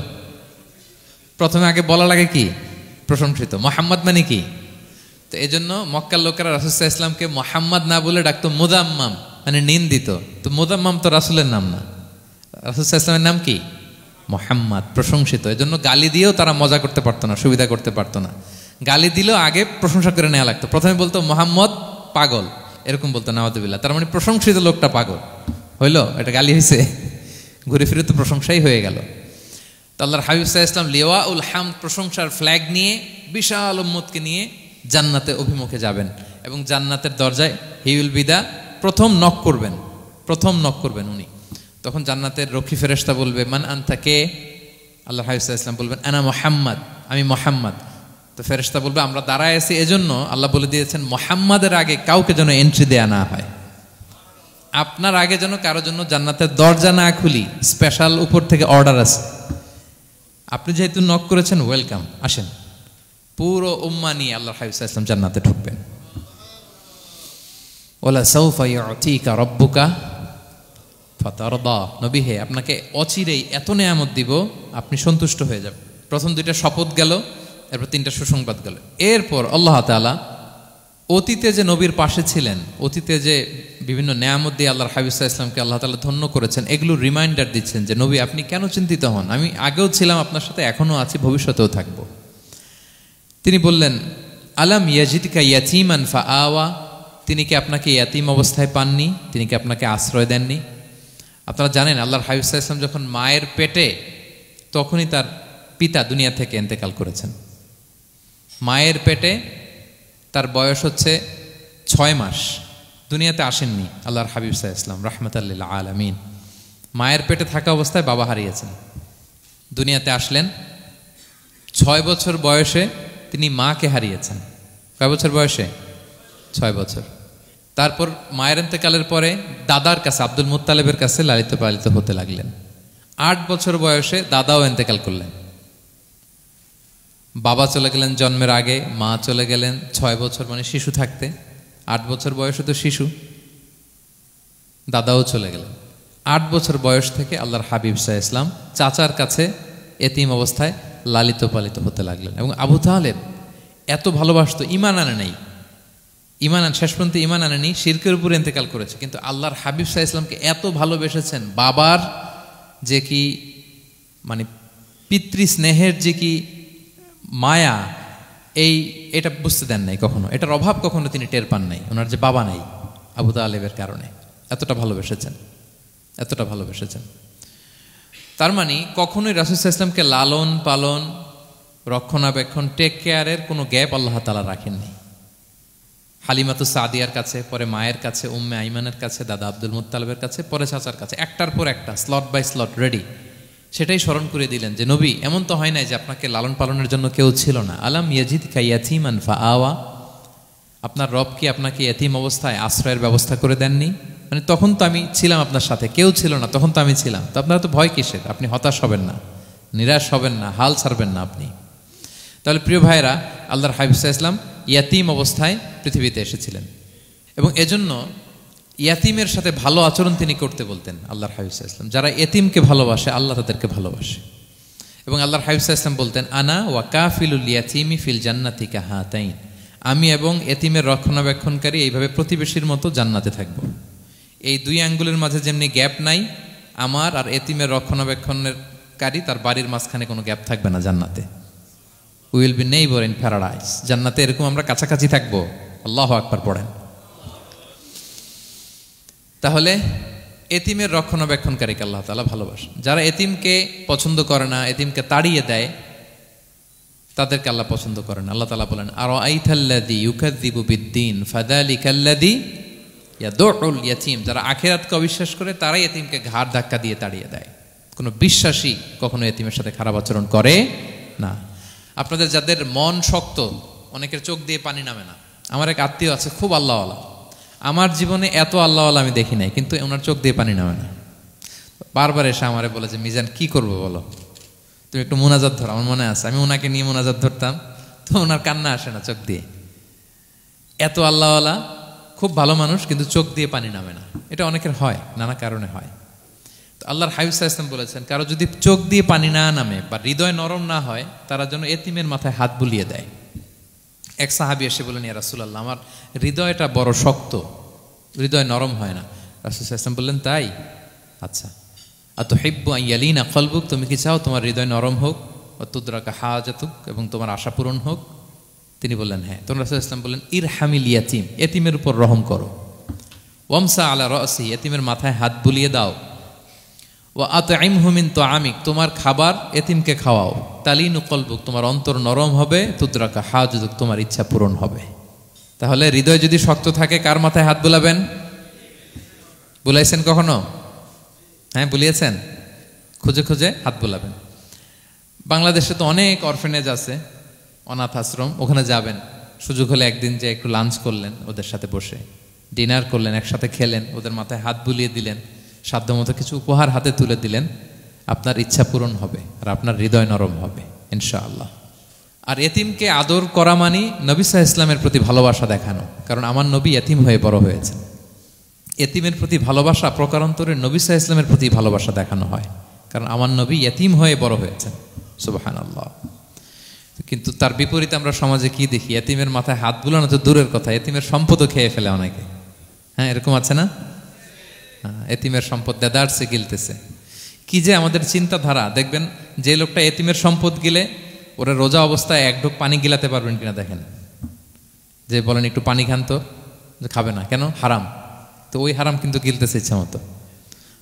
প্রথমে আগে বলা লাগে কি? প্রশংসিত। মুহাম্মদ মানে কি? তো এই জন্য মক্কার লোকেরা রাসূল সাল্লাল্লাহু আলাইহি ওয়াসাল্লামকে মুহাম্মদ না বলে ডাকতো মুদাম্মাম, মানে নিন্দিত। তো মুদাম্মাম তো রাসূলের নাম না, রাসূল সাল্লাল্লাহু আলাইহি ওয়াসাল্লামের নাম কি? মুহাম্মদ, প্রশংসিত। এই জন্য গালি দিয়েও তারা মজা করতে পারতো না, সুবিধা করতে পারতো না। গালি দিলেও আগে প্রশংসা করে নেওয়া লাগতো। প্রথমে বলতো মুহাম্মদ পাগল, এরকম বলতো নাউযুবিল্লাহ। তার মানে প্রশংসিত লোকটা পাগল হইল, এটা গালি হয়েছে? ঘুরে ফিরে তো প্রশংসাই হয়ে গেল। আল্লাহর হাবিব সাল্লাল্লাহু আলাইহি ওয়াসাল্লাম লিওয়াউল হামদ প্রশংসার ফ্ল্যাগ নিয়ে বিশাল উম্মতকে নিয়ে জান্নাতে অভিমুখে যাবেন এবং জান্নাতের দরজায় হি উইল বি দা প্রথম নক করবেন উনি। তখন জান্নাতের রক্ষী ফেরেশতা বলবে মান আনতা, কে? আল্লাহর হাবিব সাল্লাল্লাহু আলাইহি ওয়াসাল্লাম বলবেন আনা মুহাম্মদ, আমি মুহাম্মদ। তো ফেরেশতা বলবে আমরা দাঁড়ায় আছি এজন্য আল্লাহ বলে দিয়েছেন মুহাম্মাদের আগে কাউকে যেন এন্ট্রি দেয়া না হয়, আপনার আগে যেন কারো জন্য জান্নাতের দরজা না খুলি, স্পেশাল উপর থেকে অর্ডার আছে। আপনি যেহেতু নক করেছেন, ওয়েলকাম, আসেন। পুরো উম্মাহ নিয়ে আল্লাহর হাবিব সাল্লাল্লাহু আলাইহি ওয়াসাল্লাম জান্নাতে ঢুকবেন। ওয়ালা সাউফা ইউতিকা রাব্বুকা ফাতারদা, নবী হে আপনাকে অচিরেই এত নেয়ামত দিব আপনি সন্তুষ্ট হয়ে যাবেন। প্রথম দুইটা শপথ গেল, এরপর তিনটা সুসংবাদ গেল। এরপর আল্লাহ তাআলা অতীতে যে নবীর পাশে ছিলেন, অতীতে যে বিভিন্ন নেয়ামত দিয়ে আল্লাহর হাবিব সাল্লাল্লাহু আলাইহি ওয়াসাল্লামকে আল্লাহ তাআলা ধন্য করেছেন, এগুলো রিমাইন্ডার দিচ্ছেন যে নবী আপনি কেন চিন্তিত হন, আমি আগেও ছিলাম আপনার সাথে, এখনো আছি, ভবিষ্যতেও থাকব। তিনি বললেন আলাম ইয়াজিদকা ইয়াতীমান ফাআওয়া, তিনি কি আপনাকে ইয়াতীম অবস্থায় পাননি, তিনি কি আপনাকে আশ্রয় দেননি? আপনারা জানেন আল্লাহর হাবিব সাল্লাল্লাহু আলাইহি ওয়াসাল্লাম যখন মায়ের পেটে, তখনই তার পিতা দুনিয়া থেকে ইন্তেকাল করেছেন। মায়ের পেটে তার বয়স হচ্ছে 6 মাস, দুনিয়াতে আসেননি আল্লাহর হাবিব সাল্লাল্লাহু আলাইহি ওয়াসাল্লাম রাহমাতাল লিল আলামিন। মায়ের পেটে থাকা অবস্থায় বাবা হারিয়েছেন, দুনিয়াতে আসলেন 6 বছর বয়সে তিনি মাকে হারিয়েছেন। কয় বছর বয়সে? 6 বছর। তারপর মায়ের ইন্তেকালের পরে দাদার কাছে, আব্দুল মুত্তালিবের কাছে লালিত পালিত হতে লাগলেন। 8 বছর বয়সে দাদাও ইন্তেকাল করলেন। বাবা চলে গেলেন জন্মের আগে, মা চলে গেলেন 6 বছর, মানে শিশু থাকতে। 8 বছর বয়সে তো শিশু, দাদাও চলে গেলেন। 8 বছর বয়স থেকে আল্লাহর হাবিব সাল্লাল্লাহু আলাইহি ওয়াসাল্লাম চাচার কাছে এতিম অবস্থায় লালিত পালিত হতে লাগলেন। এবং আবু তালেব এত ভালোবাসতো, ইমান আনে নাই, শেষ পর্যন্ত ইমান আনেনি, শিরকের উপরে ইন্তেকাল করেছে, কিন্তু আল্লাহর হাবিব সাল্লাল্লাহু আলাইহি ওয়াসাল্লামকে এত ভালোবেসেছেন, বাবার যে কি মানে পিতৃ স্নেহের যে কি মায়া, এটা বুঝতে দেন নাই কখনো, এটার অভাব কখনো তিনি টের পান নাই, ওনার যে বাবা নাই আবু তালেবের কারণে। এতটা ভালোবেসেছেন। তার মানে কখনোই রাসূল সাল্লাল্লাহু আলাইহি ওয়াসাল্লামকে লালন পালন, রক্ষণাবেক্ষণ, টেক কেয়ারের কোনো গ্যাপ আল্লাহ তাআলা রাখেননি। হালিমাতু সাদিয়ার কাছে, পরে মায়ের কাছে, উম্মে আইমানের কাছে, দাদা আব্দুল মুত্তালিবের কাছে, পরে চাচার কাছে, একটার পর একটা, স্লট বাই স্লট রেডি। সেটাই স্মরণ করে দিলেন যে নবী এমন তো হয় নাই যে আপনাকে লালন পালনের জন্য কেউ ছিল না। আলাম ইয়াজিদকা ইয়াতীমান ফাআওয়া, আপনার রব কি আপনাকে ইয়াতীম অবস্থায় আশ্রয়ের ব্যবস্থা করে দেননি? মানে তখন তো আমি ছিলাম আপনার সাথে, কেউ ছিল না, তখন তো আমি ছিলাম। তো আপনারা তো ভয় কিসের? আপনি হতাশ হবেন না, নিরাশ হবেন না, হাল ছাড়বেন না আপনি। তাহলে প্রিয় ভাইরা, আল্লাহর হাবিব সাল্লাল্লাহু আলাইহি ওয়াসাল্লাম ইয়াতীম অবস্থায় পৃথিবীতে এসেছিলেন এবং এজন্য ইয়াতীমের সাথে ভালো আচরণ তিনি করতে বলতেন আল্লাহর হাবিব সাল্লাল্লাহু আলাইহি ওয়াসাল্লাম। যারা এতিমকে ভালোবাসে আল্লাহ তাদেরকে ভালোবাসে। এবং আল্লাহর হাবিব সাল্লাল্লাহু আলাইহি ওয়াসাল্লাম বলতেন আনা ওয়া কাফিলুল ইয়াতীমি ফিল জান্নাতি কাহাতাইন, আমি এবং এতিমের রক্ষণাবেক্ষণকারী এইভাবে প্রতিবেশীর মতো জান্নাতে থাকব। এই 2 আঙ্গুলের মাঝে যেমনি গ্যাপ নাই, আমার আর এতিমের রক্ষণাবেক্ষণকারী তার বাড়ির মাঝখানে কোনো গ্যাপ থাকবে না জান্নাতে। We will be neighbour in paradise, জান্নাতে এরকম আমরা কাছাকাছি থাকবো। আল্লাহু আকবার পড়েন। তাহলে এতিমের রক্ষণাবেক্ষণকারীকে আল্লাহ তাআলা ভালোবাসেন। যারা এতিমকে পছন্দ করে না, এতিমকে তাড়িয়ে দেয়, তাদেরকে আল্লাহ পছন্দ করেন। আল্লাহ তাআলা বলেন আরাআইতাল্লাযী ইউকাযযিবু বিদ্দীন ফাযালিকাল্লাযী ইয়াদউল ইয়াতীম, যারা আখিরাতকে অবিশ্বাস করে তারাই এতিমকে ঘাড় ধাক্কা দিয়ে তাড়িয়ে দেয়। কোনো বিশ্বাসী কখনো এতিমের সাথে খারাপ আচরণ করে না। আপনাদের যাদের মন শক্ত, অনেকের চোখ দিয়ে পানি নামে না। আমার এক আত্মীয় আছে খুব আল্লাহওয়ালা, আমার জীবনে এত আল্লাহওয়ালা আমি দেখি নাই, কিন্তু ওনার চোখ দিয়ে পানি নামে না। বারবার এসে আমারে বলে যে মিজান কি করবো বলো, তুমি একটু মোনাজাত ধরো। আমার মনে আছে আমি ওনাকে নিয়ে মোনাজাত ধরতাম, তো ওনার কান্না আসে না চোখ দিয়ে। এত আল্লাহওয়ালা, খুব ভালো মানুষ, কিন্তু চোখ দিয়ে পানি নামে না। এটা অনেকের হয়, নানা কারণে হয়। তো আল্লাহর হাবিব সাল্লাল্লাহু আলাইহি ওয়াসাল্লাম বলেছেন কারো যদি চোখ দিয়ে পানি না নামে বা হৃদয় নরম না হয়, তারা যেন এতিমের মাথায় হাত বুলিয়ে দেয়। এক সাহাবী এসে বলেন ইয়া রাসূলুল্লাহ, আমার হৃদয়টা বড় শক্ত, হৃদয় নরম হয় না। রাসূল সাল্লাল্লাহু আলাইহি ওয়াসাল্লাম বললেন তাই, আচ্ছা আতুহিব্বু আন ইয়ালিনা কলবুক, তুমি কি চাও তোমার হৃদয় নরম হোক, ওয়া তুদরাকা হাজাতুক, এবং তোমার আশা পূরণ হোক? তিনি বললেন হ্যাঁ। তখন রাসূল সাল্লাল্লাহু আলাইহি ওয়াসাল্লাম বললেন ইরহামিল ইয়াতীম, এতিমের উপর রহম করো। ওয়ামসা আলা রাসি, এতিমের মাথায় হাত বুলিয়ে দাও। ওয়া আতইমহু মিন তুআমিক, তোমার খাবার এতিমকে খাওয়াও। তালিনু কলবুক, তোমার অন্তর নরম হবে। তুদরাকা হাজুতুক, তোমার ইচ্ছা পূরণ হবে। তাহলে হৃদয় যদি শক্ত থাকে কার মাথায় হাত বুলাবেন? বুলাইছেন কখনো? হ্যাঁ, বুলিয়েছেন? খুঁজে খুঁজে হাত বুলাবেন। বাংলাদেশে তো অনেক অরফেনেজ আছে, অনাথ আশ্রম, ওখানে যাবেন। সুযোগ হলে একদিন যে একটু লাঞ্চ করলেন ওদের সাথে বসে, ডিনার করলেন, একসাথে খেলেন, ওদের মাথায় হাত বুলিয়ে দিলেন, সাধ্যমতো কিছু উপহার হাতে তুলে দিলেন, আপনার ইচ্ছা পূরণ হবে আর আপনার হৃদয় নরম হবে ইনশাআল্লাহ। আর এতিমকে আদর করা মানে নবী সাল্লাল্লাহু আলাইহি ইসলামের প্রতি ভালোবাসা দেখানো। কারণ আমার নবী এতিম হয়ে বড় হয়েছেন। এতিমের প্রতি ভালোবাসা প্রকারান্তরে নবী সাল্লাল্লাহু আলাইহি ইসলামের প্রতি ভালোবাসা দেখানো হয়, কারণ আমার নবী এতিম হয়ে বড় হয়েছেন। সুবহানাল্লাহ। কিন্তু তার বিপরীতে আমরা সমাজে কি দেখি? এতিমের মাথায় হাত বুলানো তো দূরের কথা, এতিমের সম্পদও খেয়ে ফেলে অনেকে। হ্যাঁ, এরকম আছে না? এতিমের সম্পদ দেদারসে গিলতেছে। কি যে আমাদের চিন্তাধারা! দেখবেন যে লোকটা এতিমের সম্পদ গিলে, ওরা রোজা অবস্থায় এক ঢোক পানি গিলাতে পারবেন কিনা দেখেন। যে বলেন একটু পানি খান তো, খাবে না কেন? হারাম। তো ওই হারাম কিন্তু গিলতেছে ইচ্ছা মতো।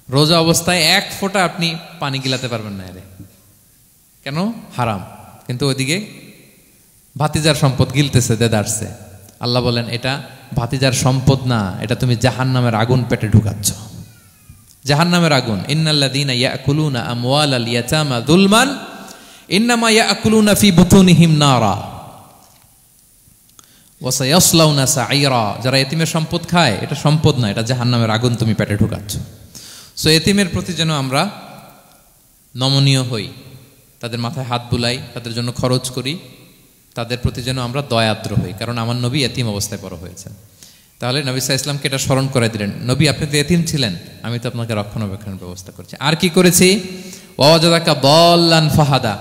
রোজা অবস্থায় এক ফোঁটা আপনি পানি গিলাতে পারবেন না, এরে কেন? হারাম। কিন্তু ওইদিকে ভাতিজার সম্পদ গিলতেছে দেদারসে। আল্লাহ বলেন এটা ভাতিজার সম্পদ না, এটা তুমি জাহান্নামের আগুন পেটে ঢুকাচ্ছ। জাহান্নামের আগুন। ইন্নাল্লাযীনা ইয়াকুলুনা আমওয়ালাল ইয়াতামা যুলমান ইন্নামা ইয়াকুলুনা ফি বুতুনিহিম নারা ওয়া সায়াসলাউনা সাঈরা। যারা এতিমের সম্পদ খায়, এটা সম্পদ না, এটা জাহান্নামের আগুন তুমি পেটে ঢুকাচ্ছ। সো এতিমের প্রতি যেন আমরা নমনীয় হই, তাদের মাথায় হাত বুলাই, তাদের জন্য খরচ করি, তাদের প্রতি যেন আমরা দয়াদ্র হই। কারণ আমার নবী এতিম অবস্থায় বড় হয়েছেন। তাহলে নবী সাল্লাল্লাহু আলাইহি ইসলামকে এটা স্মরণ করে দিলেন, নবী আপনি তো এতিম ছিলেন, আমি তো আপনাকে রক্ষণাবেক্ষণের ব্যবস্থা করছি। আর কি করেছি? ওয়াজাদাকা দাল্লান ফাহাদা,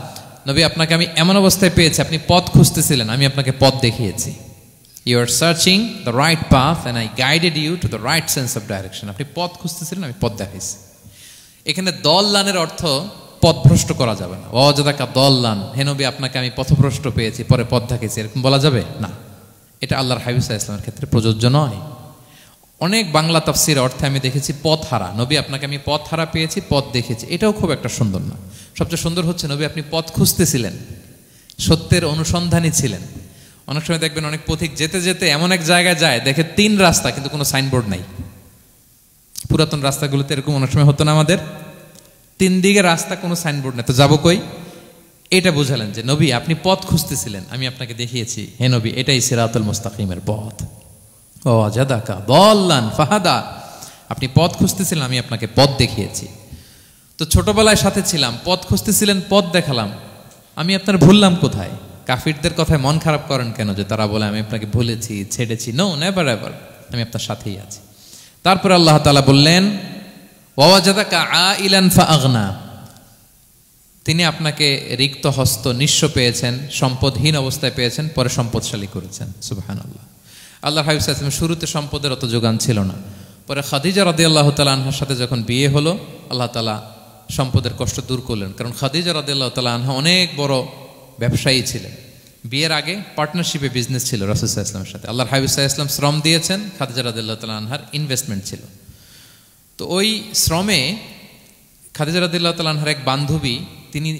নবী আপনাকে আমি এমন অবস্থায় পেয়েছি, আপনি পথ খুঁজতেছিলেন, আমি আপনাকে পথ দেখিয়েছি। You are searching the right path and I guided you to the right sense of direction. আপনি পথ খুঁজতেছিলেন, আমি পথ দেখাইছি। এখানে দল্লানের অর্থ পথভ্রষ্ট করা যাবে না। ওয়াজাদাকা দাল্লান, হে নবী আপনাকে আমি পথভ্রষ্ট পেয়েছি, পরে পথ দেখাইছি, এরকম বলা যাবে না। এটা আল্লাহর হাবিব সাল্লাল্লাহু আলাইহি ওয়াসাল্লামের ক্ষেত্রে প্রযোজ্য নয়। অনেক বাংলা তাফসীর অর্থে আমি দেখেছি পথ হারা, নবী আপনাকে আমি পথ হারা পেয়েছি, পথ দেখেছি, এটাও খুব একটা সুন্দর না। সবচেয়ে সুন্দর হচ্ছে নবী আপনি পথ খুঁজতেছিলেন, সত্যের অনুসন্ধানী ছিলেন। অনেক সময় দেখবেন অনেক পথিক যেতে যেতে এমন এক জায়গায় যায়, দেখে 3 রাস্তা কিন্তু কোনো সাইনবোর্ড নাই। পুরাতন রাস্তাগুলোতে এরকম অনেক সময় হতো না আমাদের, 3 দিকে রাস্তা, কোনো সাইনবোর্ড নেই, তো যাবো কই? এটা বুঝালেন যে নবী আপনি পথ খুঁজতেছিলেন, আমি আপনাকে দেখিয়েছি, হে নবী এটাই সিরাতুল মুস্তাকিমের পথ। ওয়াজাদাকা দাল্লান ফাহাদা, আপনি পথ খুঁজতেছিলেন, আমি আপনাকে পথ দেখিয়েছি। তো ছোটবেলায় সাথে ছিলাম, পথ খুঁজতেছিলেন, পথ দেখালাম, আমি আপনার ভুললাম কোথায়? কাফিরদের কথায় মন খারাপ করেন কেন যে তারা বলে আমি আপনাকে ভুলেছি, ছেড়েছি? নো, নেভার এভার, আমি আপনার সাথেই আছি। তারপর আল্লাহ তাআলা বললেন ওয়াজাদাকা আইলান ফাআগনা, তিনি আপনাকে রিক্ত হস্ত, নিঃস্ব পেয়েছেন, সম্পদহীন অবস্থায় পেয়েছেন, পরে সম্পদশালী করেছেন। সুবহানাল্লাহ। আল্লাহর হাবিব সাল্লাল্লাহু আলাইহি ওয়াসাল্লাম শুরুতে সম্পদের অত যোগান ছিল না, পরে খাদিজা রাদিয়াল্লাহু তাআলা আনহার সাথে যখন বিয়ে হলো, আল্লাহ তাআলা সম্পদের কষ্ট দূর করলেন। কারণ খাদিজা রাদিয়াল্লাহু তাআলা আনহা অনেক বড় ব্যবসায়ী ছিলেন। বিয়ের আগে পার্টনারশিপে বিজনেস ছিল রাসূল সাল্লাল্লাহু আলাইহি ওয়াসাল্লামের সাথে। আল্লাহর হাবিব সাল্লাল্লাহু আলাইহি ওয়াসাল্লাম শ্রম দিয়েছেন, খাদিজা রাদিয়াল্লাহু তাআলা আনহার ইনভেস্টমেন্ট ছিল। তো ওই শ্রমে খাদিজা রাদিয়াল্লাহু তাআলা আনহার এক বান্ধবী, তিনি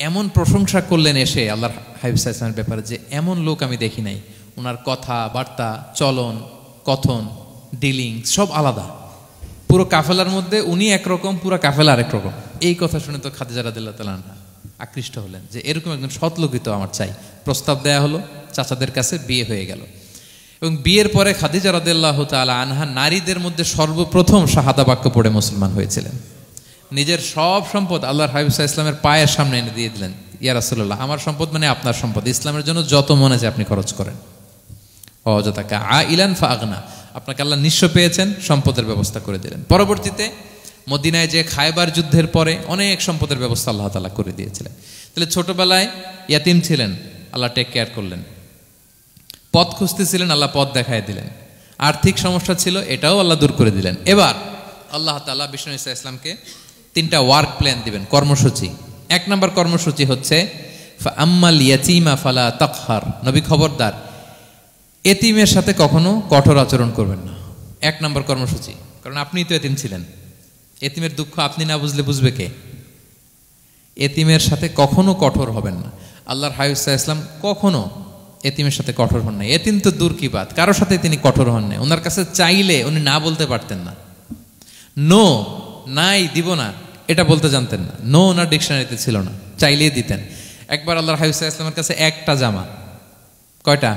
এমন প্রশংসা করলেন এসে আল্লাহর হাবিব সাল্লাল্লাহু আলাইহি ওয়াসাল্লামের ব্যাপারে যে এমন লোক আমি দেখি নাই, ওনার কথা বার্তা, চলন, কথন, ডিলিং সব আলাদা। পুরো কাফেলার মধ্যে উনি একরকম, পুরো কাফেলা আরেক রকম। এই কথা শুনে তো খাদিজা রাদিয়াল্লাহু তাআলা আনহা আকৃষ্ট হলেন যে এরকম একজন সৎ লোকই তো আমার চাই। প্রস্তাব দেয়া হলো, চাচাদের কাছে বিয়ে হয়ে গেল। এবং বিয়ের পরে খাদিজা রাদিয়াল্লাহু তাআলা আনহা নারীদের মধ্যে সর্বপ্রথম শাহাদা বাক্য পড়ে মুসলমান হয়েছিলেন। নিজের সব সম্পদ আল্লাহর হাবিব সাল্লাল্লাহু আলাইহি ওয়াসাল্লামের পায়ের সামনে এনে দিয়ে দিলেন, ইয়া রাসূলুল্লাহ আমার সম্পদ মানে আপনার সম্পদ, ইসলামের জন্য যত মনে চায় আপনি খরচ করেন। ওয়াজাদাকা আইলান ফাআগনা, আপনাকে আল্লাহ নিঃস্ব পেয়েছেন, সম্পদের ব্যবস্থা করে দিলেন। পরবর্তীতে মদিনায় যে খায়বার যুদ্ধের পরে অনেক সম্পদের ব্যবস্থা আল্লাহ তাআলা করে দিয়েছিলেন। তাহলে ছোটবেলায় ইয়াতিম ছিলেন, আল্লাহ টেক কেয়ার করলেন। পথ খুঁজতেছিলেন, আল্লাহ পথ দেখায় দিলেন। আর্থিক সমস্যা ছিল, এটাও আল্লাহ দূর করে দিলেন। এবার আল্লাহ তাআলা বিষ্ণু ঈসা ইসলামকে 3টা ওয়ার্ক প্ল্যান দিবেন, কর্মসূচি। 1 নম্বর কর্মসূচি হচ্ছে ফাআম্মাল ইয়াতীমা ফালা তাকহার, নবী খবরদার এতিমের সাথে কখনো কঠোর আচরণ করবেন না। 1 নম্বর কর্মসূচি, কারণ আপনি তো এতিম ছিলেন। এতিমের দুঃখ আপনি না বুঝলে বুঝবে কে? এতিমের সাথে কখনো কঠোর হবেন না। আল্লাহর হাবিব সাল্লাল্লাহু আলাইহি ওয়াসাল্লাম কখনো এতিমের সাথে কঠোর হন নাই। এতিম তো দূর কি বাত, কারোর সাথে তিনি কঠোর হন নাই। ওনার কাছে চাইলে উনি না বলতে পারতেন না। নো, নাই, দিব না, এটা বলতে জানতেন না। নো ওনার ডিকশনারিতে ছিল না, চাইলেই দিতেন। একবার আল্লাহর হাবিব সাল্লাল্লাহু আলাইহি ওয়াসাল্লামের কাছে একটা জামা, কয়টা?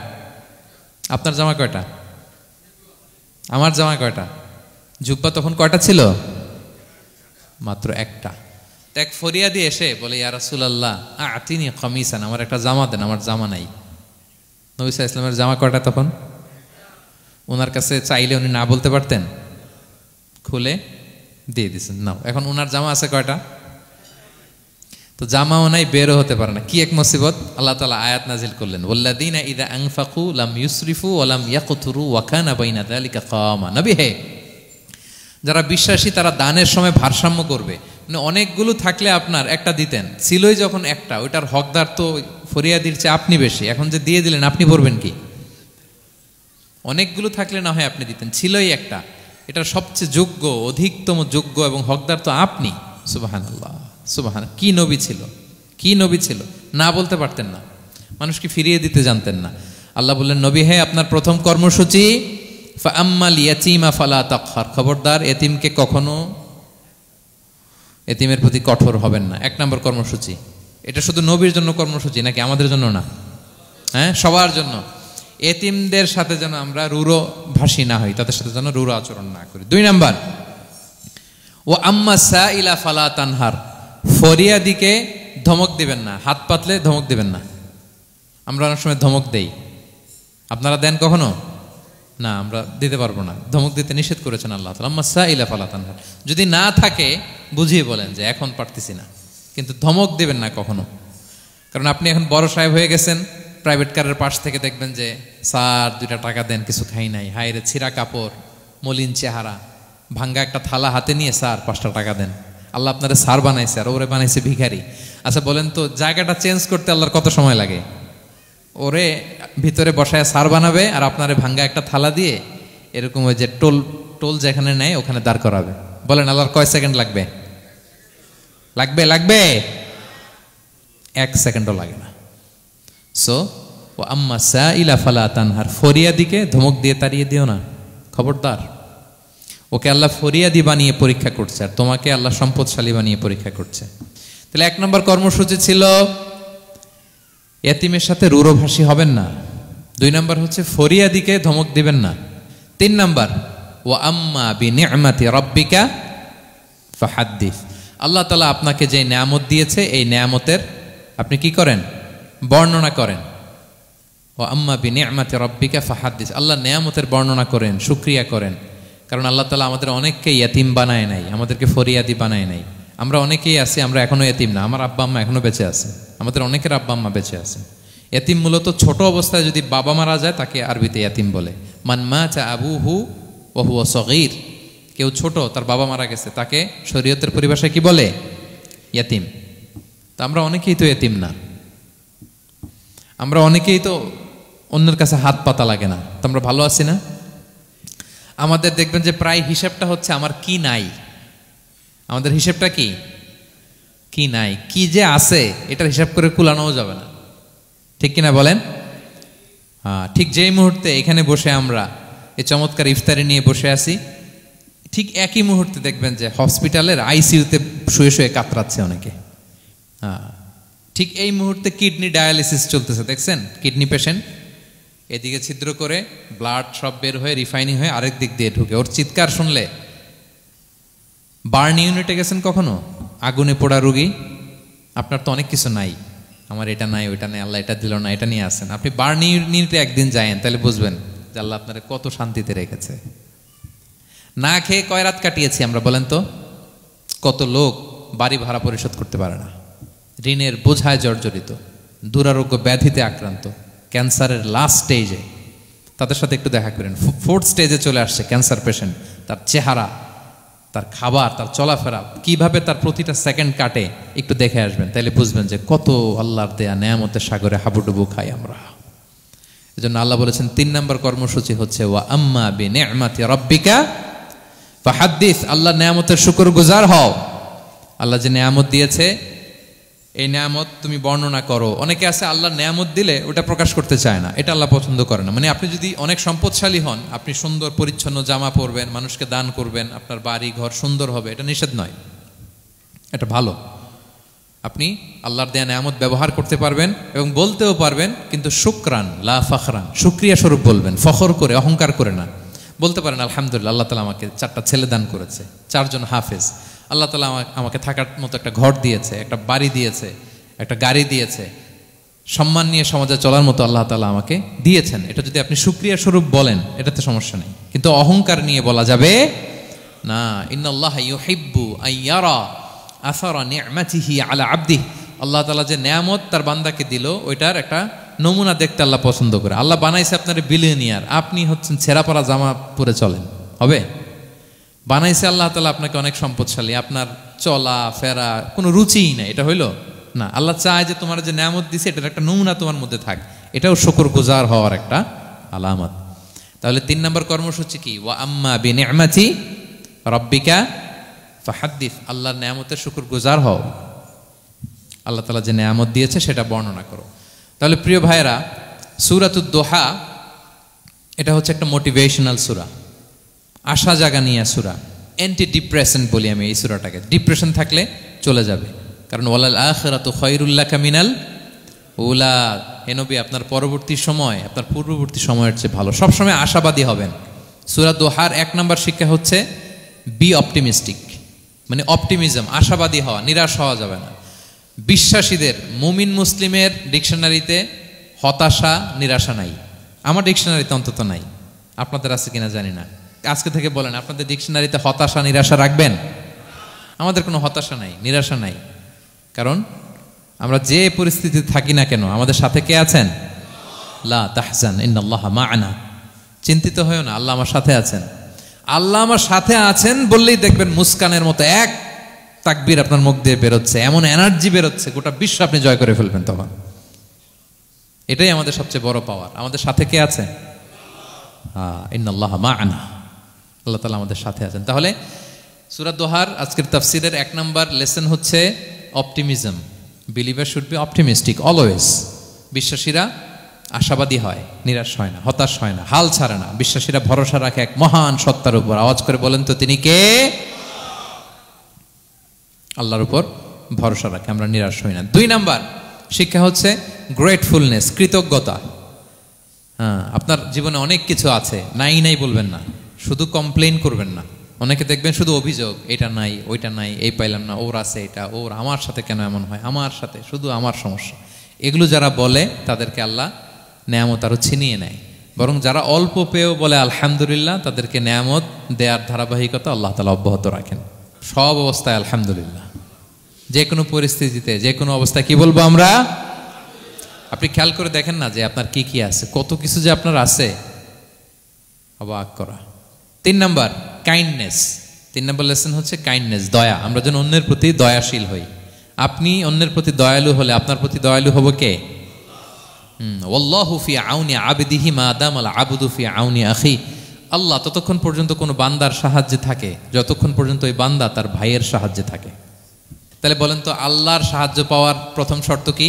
আপনার জামা কয়টা? আমার জামা কয়টা? জুব্বা তখন কয়টা ছিল? মাত্র একটা। এক ফরিয়াদি এসে বলে, ইয়া রাসূলুল্লাহ আতিনি কামিসান, আমার একটা জামা দেন, আমার জামা নাই। নবী সাল্লাল্লাহু আলাইহি ওয়াসাল্লামের জামা কয়টা তখন? ওনার কাছে চাইলে উনি না বলতে পারতেন? খুলে দিয়ে দিয়েছেন, নাও। এখন ওনার জামা আছে কয়টা? তো জামাও নাই, বেরও হতে পারে না। কি এক মুসিবত! আল্লাহ তাআলা আয়াত নাজিল করলেন, ওয়াল্লাযীনা ইযা আনফাকু লাম ইউসরিফু ওয়া লাম ইয়াকতুরু ওয়া কানা বাইনা যালিকা কাওয়ামা। নবী হে, যারা বিশ্বাসী তারা দানের সময় ভারসাম্য করবে। মানে অনেকগুলো থাকলে আপনার একটা দিতেন, ছিলই যখন একটা, ওইটার হকদার তো ফরিয়াদির চেয়ে আপনি বেশি। এখন যে দিয়ে দিলেন, আপনি পড়বেন কি? অনেকগুলো থাকলে না হয় আপনি দিতেন, ছিলই একটা, এটার সবচেয়ে যোগ্য, অধিকতম যোগ্য এবং হকদার তো আপনি। সুবহানাল্লাহ, সুবহান। কি নবী ছিল, কি নবী ছিল! না বলতে পারতেন না, মানুষকে ফিরিয়ে দিতে জানতেন না। আল্লাহ বললেন, নবী হে, আপনার প্রথম কর্মসূচি ফাআম্মাল ইয়াতীমা ফালা তাকহার, খবরদার এতিমকে কখনো, এতিমের প্রতি কঠোর হবেন না। এক নম্বর কর্মসূচি। এটা শুধু নবীর জন্য কর্মসূচি নাকি আমাদের জন্য না? হ্যাঁ, সবার জন্য। এতিমদের সাথে যেন আমরা রূঢ় ভাষী না হই, তাদের সাথে যেন রূঢ় আচরণ না করি। 2 নাম্বার, ও আম্মা সাইলা ফালা তানহার, ফরিয়াদিকে ধমক দিবেন না, হাত পাতলে ধমক দিবেন না। আমরা অনেক সময় ধমক দেই, আপনারা দেন কখনো? না, আমরা দিতে পারবো না, ধমক দিতে নিষেধ করেছেন আল্লাহ তাআলা। আম্মা সাইলা ফালা তানহার, যদি না থাকে বুঝিয়ে বলেন যে এখন পারতেছি না, কিন্তু ধমক দিবেন না কখনো। কারণ আপনি এখন বড় সাহেব হয়ে গেছেন, প্রাইভেট কারের পাশ থেকে দেখবেন যে স্যার 2টা টাকা দেন, কিছু খাই নাই, হায় রে ছিঁড়া কাপড়, মলিন চেহারা, ভাঙ্গা একটা থালা হাতে নিয়ে, স্যার 5টা টাকা দেন। আল্লাহ আপনারে স্যার বানাইছে আর ওরে বানাইছে ভিখারি। আচ্ছা বলেন তো, জায়গাটা চেঞ্জ করতে আল্লাহর কত সময় লাগে? ওরে ভিতরে বসায় স্যার বানাবে আর আপনারে ভাঙ্গা একটা থালা দিয়ে এরকম ওই যে টোল যেখানে নেয় ওখানে দাঁড় করাবে। বলেন আল্লাহর কয় সেকেন্ড লাগবে? লাগবে 1 সেকেন্ডও লাগে না। সো ও আম্মা সাইলা ফালা তানহার, ফরিয়াদিকে ধমক দিয়ে তাড়িয়ে দিও না, খবরদার। ওকে আল্লাহ ফরিয়াদি বানিয়ে পরীক্ষা করছে, আর তোমাকে আল্লাহ সম্পদশালী বানিয়ে পরীক্ষা করছে। তাহলে 1 নম্বর কর্মসূচি ছিল এতিমের সাথে রূঢ়ভাষী হবেন না। 2 নম্বর হচ্ছে ফরিয়াদিকে ধমক দিবেন না। 3 নম্বর, ওয়া আম্মা বিনি'মাতি রাব্বিকা ফাহাদ্দিস, আল্লাহ তাআলা আপনাকে যে নেয়ামত দিয়েছে এই নেয়ামতের আপনি কি করেন? বর্ণনা করেন। ওয়া আম্মা বিনি'মাতি রাব্বিকা ফাহাদ্দিস, আল্লাহ নেয়ামতের বর্ণনা করেন, শুকরিয়া করেন। কারণ আল্লাহ তাআলা আমাদের অনেককে ইয়তিম বানায় নাই, আমাদেরকে ফরিয়াদি বানায় নাই। আমরা অনেকেই আছি, আমরা এখনো এতিম না, আমার আব্বা আম্মা এখনো বেঁচে আছে, আমাদের অনেকের আব্বা আম্মা বেঁচে আছে। এতিম মূলত ছোট অবস্থায় যদি বাবা মারা যায় তাকে আরবিতে এতিম বলে। মান মাতা আবুহু ওয়া হুয়া সগীর, কেউ ছোট, তার বাবা মারা গেছে, তাকে শরীয়তের পরিভাষায় কি বলে? এতিম। তা আমরা অনেকেই তো এতিম না, আমরা অনেকেই তো অন্যের কাছে হাত পাতা লাগে না, তো আমরা ভালো আছি না? আমাদের দেখবেন যে প্রায় হিসাবটা হচ্ছে আমার কি নাই, আমাদের হিসাবটা কি নাই, কি যে আছে এটার হিসাব করে কুলানোও যাবে না, ঠিক কিনা বলেন? ঠিক যেই মুহূর্তে এখানে বসে আমরা এই চমৎকার ইফতারি নিয়ে বসে আছি, ঠিক একই মুহূর্তে দেখবেন যে হসপিটালের আইসিইউতে শুয়ে শুয়ে কাতরাচ্ছে অনেকে। ঠিক এই মুহূর্তে কিডনি ডায়ালিসিস চলতেছে, দেখছেন? কিডনি পেশেন্ট, এদিকে ছিদ্র করে ব্লাড সব বের হয়ে রিফাইনিং হয়ে আরেক দিক দিয়ে ঢুকে, ওর চিৎকার শুনলে। বার্ন ইউনিটে গেছেন কখনো? আগুনে পোড়া রুগী, আপনার তো অনেক কিছু নাই, আমার এটা নাই, ওইটা নাই, আল্লাহ এটা দিল না, এটা নিয়ে আসেন। আপনি বার্ন ইউনিটে একদিন যায়েন, তাহলে বুঝবেন যে আল্লাহ আপনারা কত শান্তিতে রেখেছে। না খেয়ে কয় রাত কাটিয়েছি আমরা, বলেন তো? কত লোক বাড়ি ভাড়া পরিশোধ করতে পারে না, ঋণের বোঝায় জর্জরিত, দুরারোগ্য ব্যাধিতে আক্রান্ত, ক্যান্সারের লাস্ট স্টেজে। তাদের সাথে একটু দেখা করেন, 4th স্টেজে চলে আসছে ক্যান্সার পেশেন্ট। তার চেহারা, তার খাবার, তার চলাফেরা, কিভাবে তার প্রতিটা সেকেন্ড কাটে, একটু দেখে আসবেন, তাইলে বুঝবেন যে কত আল্লাহর দেয়া নেয়ামতের সাগরে হাবুডুবু খাই আমরা। এজন্য আল্লাহ বলেছেন 3 নম্বর কর্মসূচি হচ্ছে ওয়া আম্মা বিনি'মাতি রাব্বিকা ফাহাদ্দিস, আল্লাহ নেয়ামতের শুকরগুজার হও। আল্লাহ যে নেয়ামত দিয়েছে এই নেয়ামত তুমি বর্ণনা করো। অনেকে আছে আল্লাহর নেয়ামত দিলে ওটা প্রকাশ করতে চায় না, এটা আল্লাহ পছন্দ করে না। মানে আপনি যদি অনেক সম্পদশালী হন, আপনি সুন্দর পরিচ্ছন্ন জামা পরবেন, মানুষকে দান করবেন, আপনার বাড়ি ঘর সুন্দর হবে, এটা নিষেধ নয়, এটা ভালো। আপনি আল্লাহর দেয়া নেয়ামত ব্যবহার করতে পারবেন এবং বলতেও পারবেন, কিন্তু শুকরান লা ফখরান, শুকরিয়া স্বরূপ বলবেন, ফখর করে অহংকার করে না। বলতে পারেন আলহামদুলিল্লাহ, আল্লাহ তাআলা আমাকে 4টা ছেলে দান করেছে, 4 জন হাফেজ, আল্লাহ তাআলা আমাকে থাকার মতো একটা ঘর দিয়েছে, একটা বাড়ি দিয়েছে, একটা গাড়ি দিয়েছে, সম্মান নিয়ে সমাজে চলার মতো আল্লাহ তাআলা আমাকে দিয়েছেন। এটা যদি আপনি শুকরিয়া স্বরূপ বলেন, এটাতে সমস্যা নেই, কিন্তু অহংকার নিয়ে বলা যাবে না। ইন্নাল্লাহা ইউহিব্বু আইয়ারা আসারা নি'মাতিহি আলা আবদিহি, আল্লাহ তাআলা যে নেয়ামত তার বান্দাকে দিল ওইটার একটা নমুনা দেখতে আল্লাহ পছন্দ করে। আল্লাহ বানাইছে আপনার বিলিয়নিয়ার, আপনি হচ্ছেন ছেঁড়া পরা জামা পরে চলেন, হবে? বানাইছে আল্লাহ তাআলা আপনাকে অনেক সম্পদশালী, আপনার চলা ফেরা কোনো রুচিই নাই, এটা হইল না। আল্লাহ চায় যে তোমার যে নেয়ামত দিছে এটার একটা নমুনা তোমার মধ্যে থাক, এটাও শুকরগুজার হওয়ার একটা আলামত। তাহলে 3 নম্বর কর্মসূচি কি? ওয়া আম্মা বিনি'মাতি রাব্বিকা ফাহাদ্দিস, আল্লাহর নেয়ামতের শুকরগুজার হও, আল্লাহ তাআলা যে নেয়ামত দিয়েছে সেটা বর্ণনা করো। তাহলে প্রিয় ভাইরা, সূরাতুদ দোহা এটা হচ্ছে একটা মোটিভেশনাল সূরা, আশা জাগা নিয়ে সূরা, অ্যান্টি ডিপ্রেশন বলি আমি এই সূরাটাকে। ডিপ্রেশন থাকলে চলে যাবে, কারণ ওয়ালাল আখিরাতু খায়রুল লাকা মিনাল উলা, হে নবী আপনার পরবর্তী সময় আপনার পূর্ববর্তী সময়ের চেয়ে ভালো। সবসময় আশাবাদী হবেন। সূরা দোহার 1 নম্বর শিক্ষা হচ্ছে বি অপটিমিস্টিক, মানে অপটিমিজম, আশাবাদী হওয়া, নিরাশ হওয়া যাবে না। বিশ্বাসীদের, মুমিন মুসলিমের ডিকশনারিতে হতাশা নিরাশা নাই, আমার ডিকশনারিতে অন্তত নাই, আপনাদের আছে কিনা জানি না। আজকে থেকে বলেন আপনাদের ডিকশনারিতে হতাশা নিরাশা রাখবেন? আমাদের কোনো হতাশা নাই, নিরাশা নাই, কারণ আমরা যে পরিস্থিতিতে থাকি না কেন আমাদের সাথে কে আছেন? লা তাহজান ইন্নাল্লাহা মা'ানা, চিন্তিত হয়েও না, আল্লাহ আমার সাথে আছেন। আল্লাহ আমার সাথে আছেন বললেই দেখবেন মুস্কানের মতো এক তাকবীর আপনার মুখ দিয়ে বেরোচ্ছে, এমন এনার্জি বেরোচ্ছে, গোটা বিশ্ব আপনি জয় করে ফেলবেন তখন। এটাই আমাদের সবচেয়ে বড় পাওয়ার। আমাদের সাথে কে আছে? ইন্নাল্লাহা মা'ানা, আল্লাহ তাআলা আমাদের সাথে আছেন। তাহলে সূরা দোহার আজকের তাফসীরের 1 নম্বর লেসন হচ্ছে optimism. Believer should be optimistic always. বিশ্বাসীরা আশাবাদী হয়, নিরাশ হয় না, হতাশ হয় না, হাল ছাড়ে না। বিশ্বাসীরা ভরসা রাখে এক মহান সত্তার উপর। আওয়াজ করে বলেন তো তিনি কে? আল্লাহর উপর ভরসা রাখে, আমরা নিরাশ হই না। 2 নম্বর শিক্ষা হচ্ছে গ্রেটফুলনেস, কৃতজ্ঞতা। আপনার জীবনে অনেক কিছু আছে, নাই নাই বলবেন না, শুধু কমপ্লেইন করবেন না। অনেকে দেখবেন শুধু অভিযোগ, এটা নাই ওইটা নাই, এই পাইলাম না, ওর আছে এটা, ওর, আমার সাথে কেন এমন হয়, আমার সাথে শুধু আমার সমস্যা। এগুলো যারা বলে তাদেরকে আল্লাহ নেয়ামত আরো ছিনিয়ে নেয়। বরং যারা অল্প পেয়েও বলে আলহামদুলিল্লাহ, তাদেরকে নেয়ামত দেওয়ার ধারাবাহিকতা আল্লাহ তাআলা অব্যাহত রাখেন। সব অবস্থায় আলহামদুলিল্লাহ, যে কোনো পরিস্থিতিতে, যে কোনো অবস্থায় কি বলবো আমরা? আপনি খেয়াল করে দেখেন না যে আপনার কি কি আছে, কত কিছু যে আপনার আছে, অবাক করা। 3 নম্বর কাইন্ডনেস। 3 নম্বর লেসন হচ্ছে কাইন্ডনেস, দয়া। আমরা যেন অন্যের প্রতি দয়াশীল হই। আপনি অন্যের প্রতি দয়ালু হলে আপনার প্রতি দয়ালু হবো কে? ওয়াল্লাহু ফি আউনি আবদিহি মা দামাল আবদু ফি আউনি আখি। আল্লাহ ততক্ষণ পর্যন্ত কোনো বান্দার সাহায্যে থাকে যতক্ষণ পর্যন্ত ওই বান্দা তার ভাইয়ের সাহায্যে থাকে। তাহলে বলেন তো, আল্লাহর সাহায্য পাওয়ার প্রথম শর্ত কি?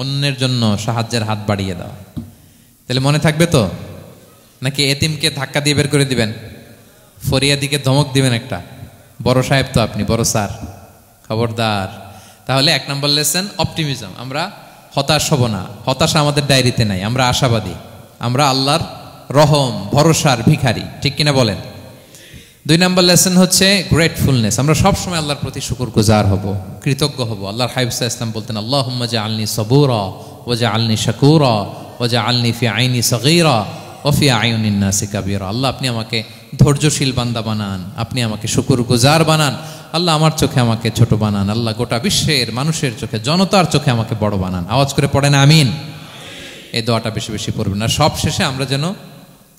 অন্যের জন্য সাহায্যের হাত বাড়িয়ে দেওয়া। তাহলে মনে থাকবে তো? নাকি এতিমকে ধাক্কা দিয়ে বের করে দিবেন, ফরিয়াদিকে ধমক দিবেন একটা? বড় সাহেব তো আপনি, বড় স্যার, খবরদার। তাহলে 1 নম্বর লেসন অপটিমিজম। আমরা হতাশ হব না, হতাশা আমাদের ডায়েরিতে নাই, আমরা আশাবাদী, আমরা আল্লাহর রহম ভরসার ভিখারি, ঠিক কিনা বলেন? 2 নম্বর লেসন হচ্ছে গ্রেটফুলনেস। আমরা সবসময় আল্লাহর প্রতি শুকরগুজার হব, কৃতজ্ঞ হব। আল্লাহর হাবিব সাল্লাল্লাহু আলাইহি ওয়াসাল্লাম বলতেন, আল্লাহুম্মা জাআলনি সাবুরা ওয়া জাআলনি শাকুরা ওয়া জাআলনি ফি আইনি সগীরা ওয়া ফি আয়ুনিন নাসি কাবীরা। আল্লাহ আপনি আমাকে ধৈর্যশীল বান্দা বানান, আপনি আমাকে শুকরগুজার বানান। আল্লাহ আমার চোখে আমাকে ছোট বানান, আল্লাহ গোটা বিশ্বের মানুষের চোখে, জনতার চোখে আমাকে বড় বানান। আওয়াজ করে পড়েন আমিন। এই দোয়াটা বেশি বেশি পড়বেন। আর সব শেষে আমরা যেন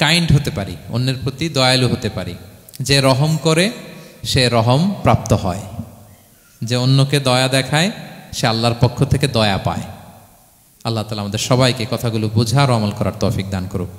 কাইন্ড হতে পারি, অন্যের প্রতি দয়ালু হতে পারি। যে রহম করে সে রহম প্রাপ্ত হয়, যে অন্যকে দয়া দেখায় সে আল্লাহর পক্ষ থেকে দয়া পায়। আল্লাহ তাআলা আমাদের সবাইকে কথাগুলো বোঝার ও আমল করার তৌফিক দান করুক।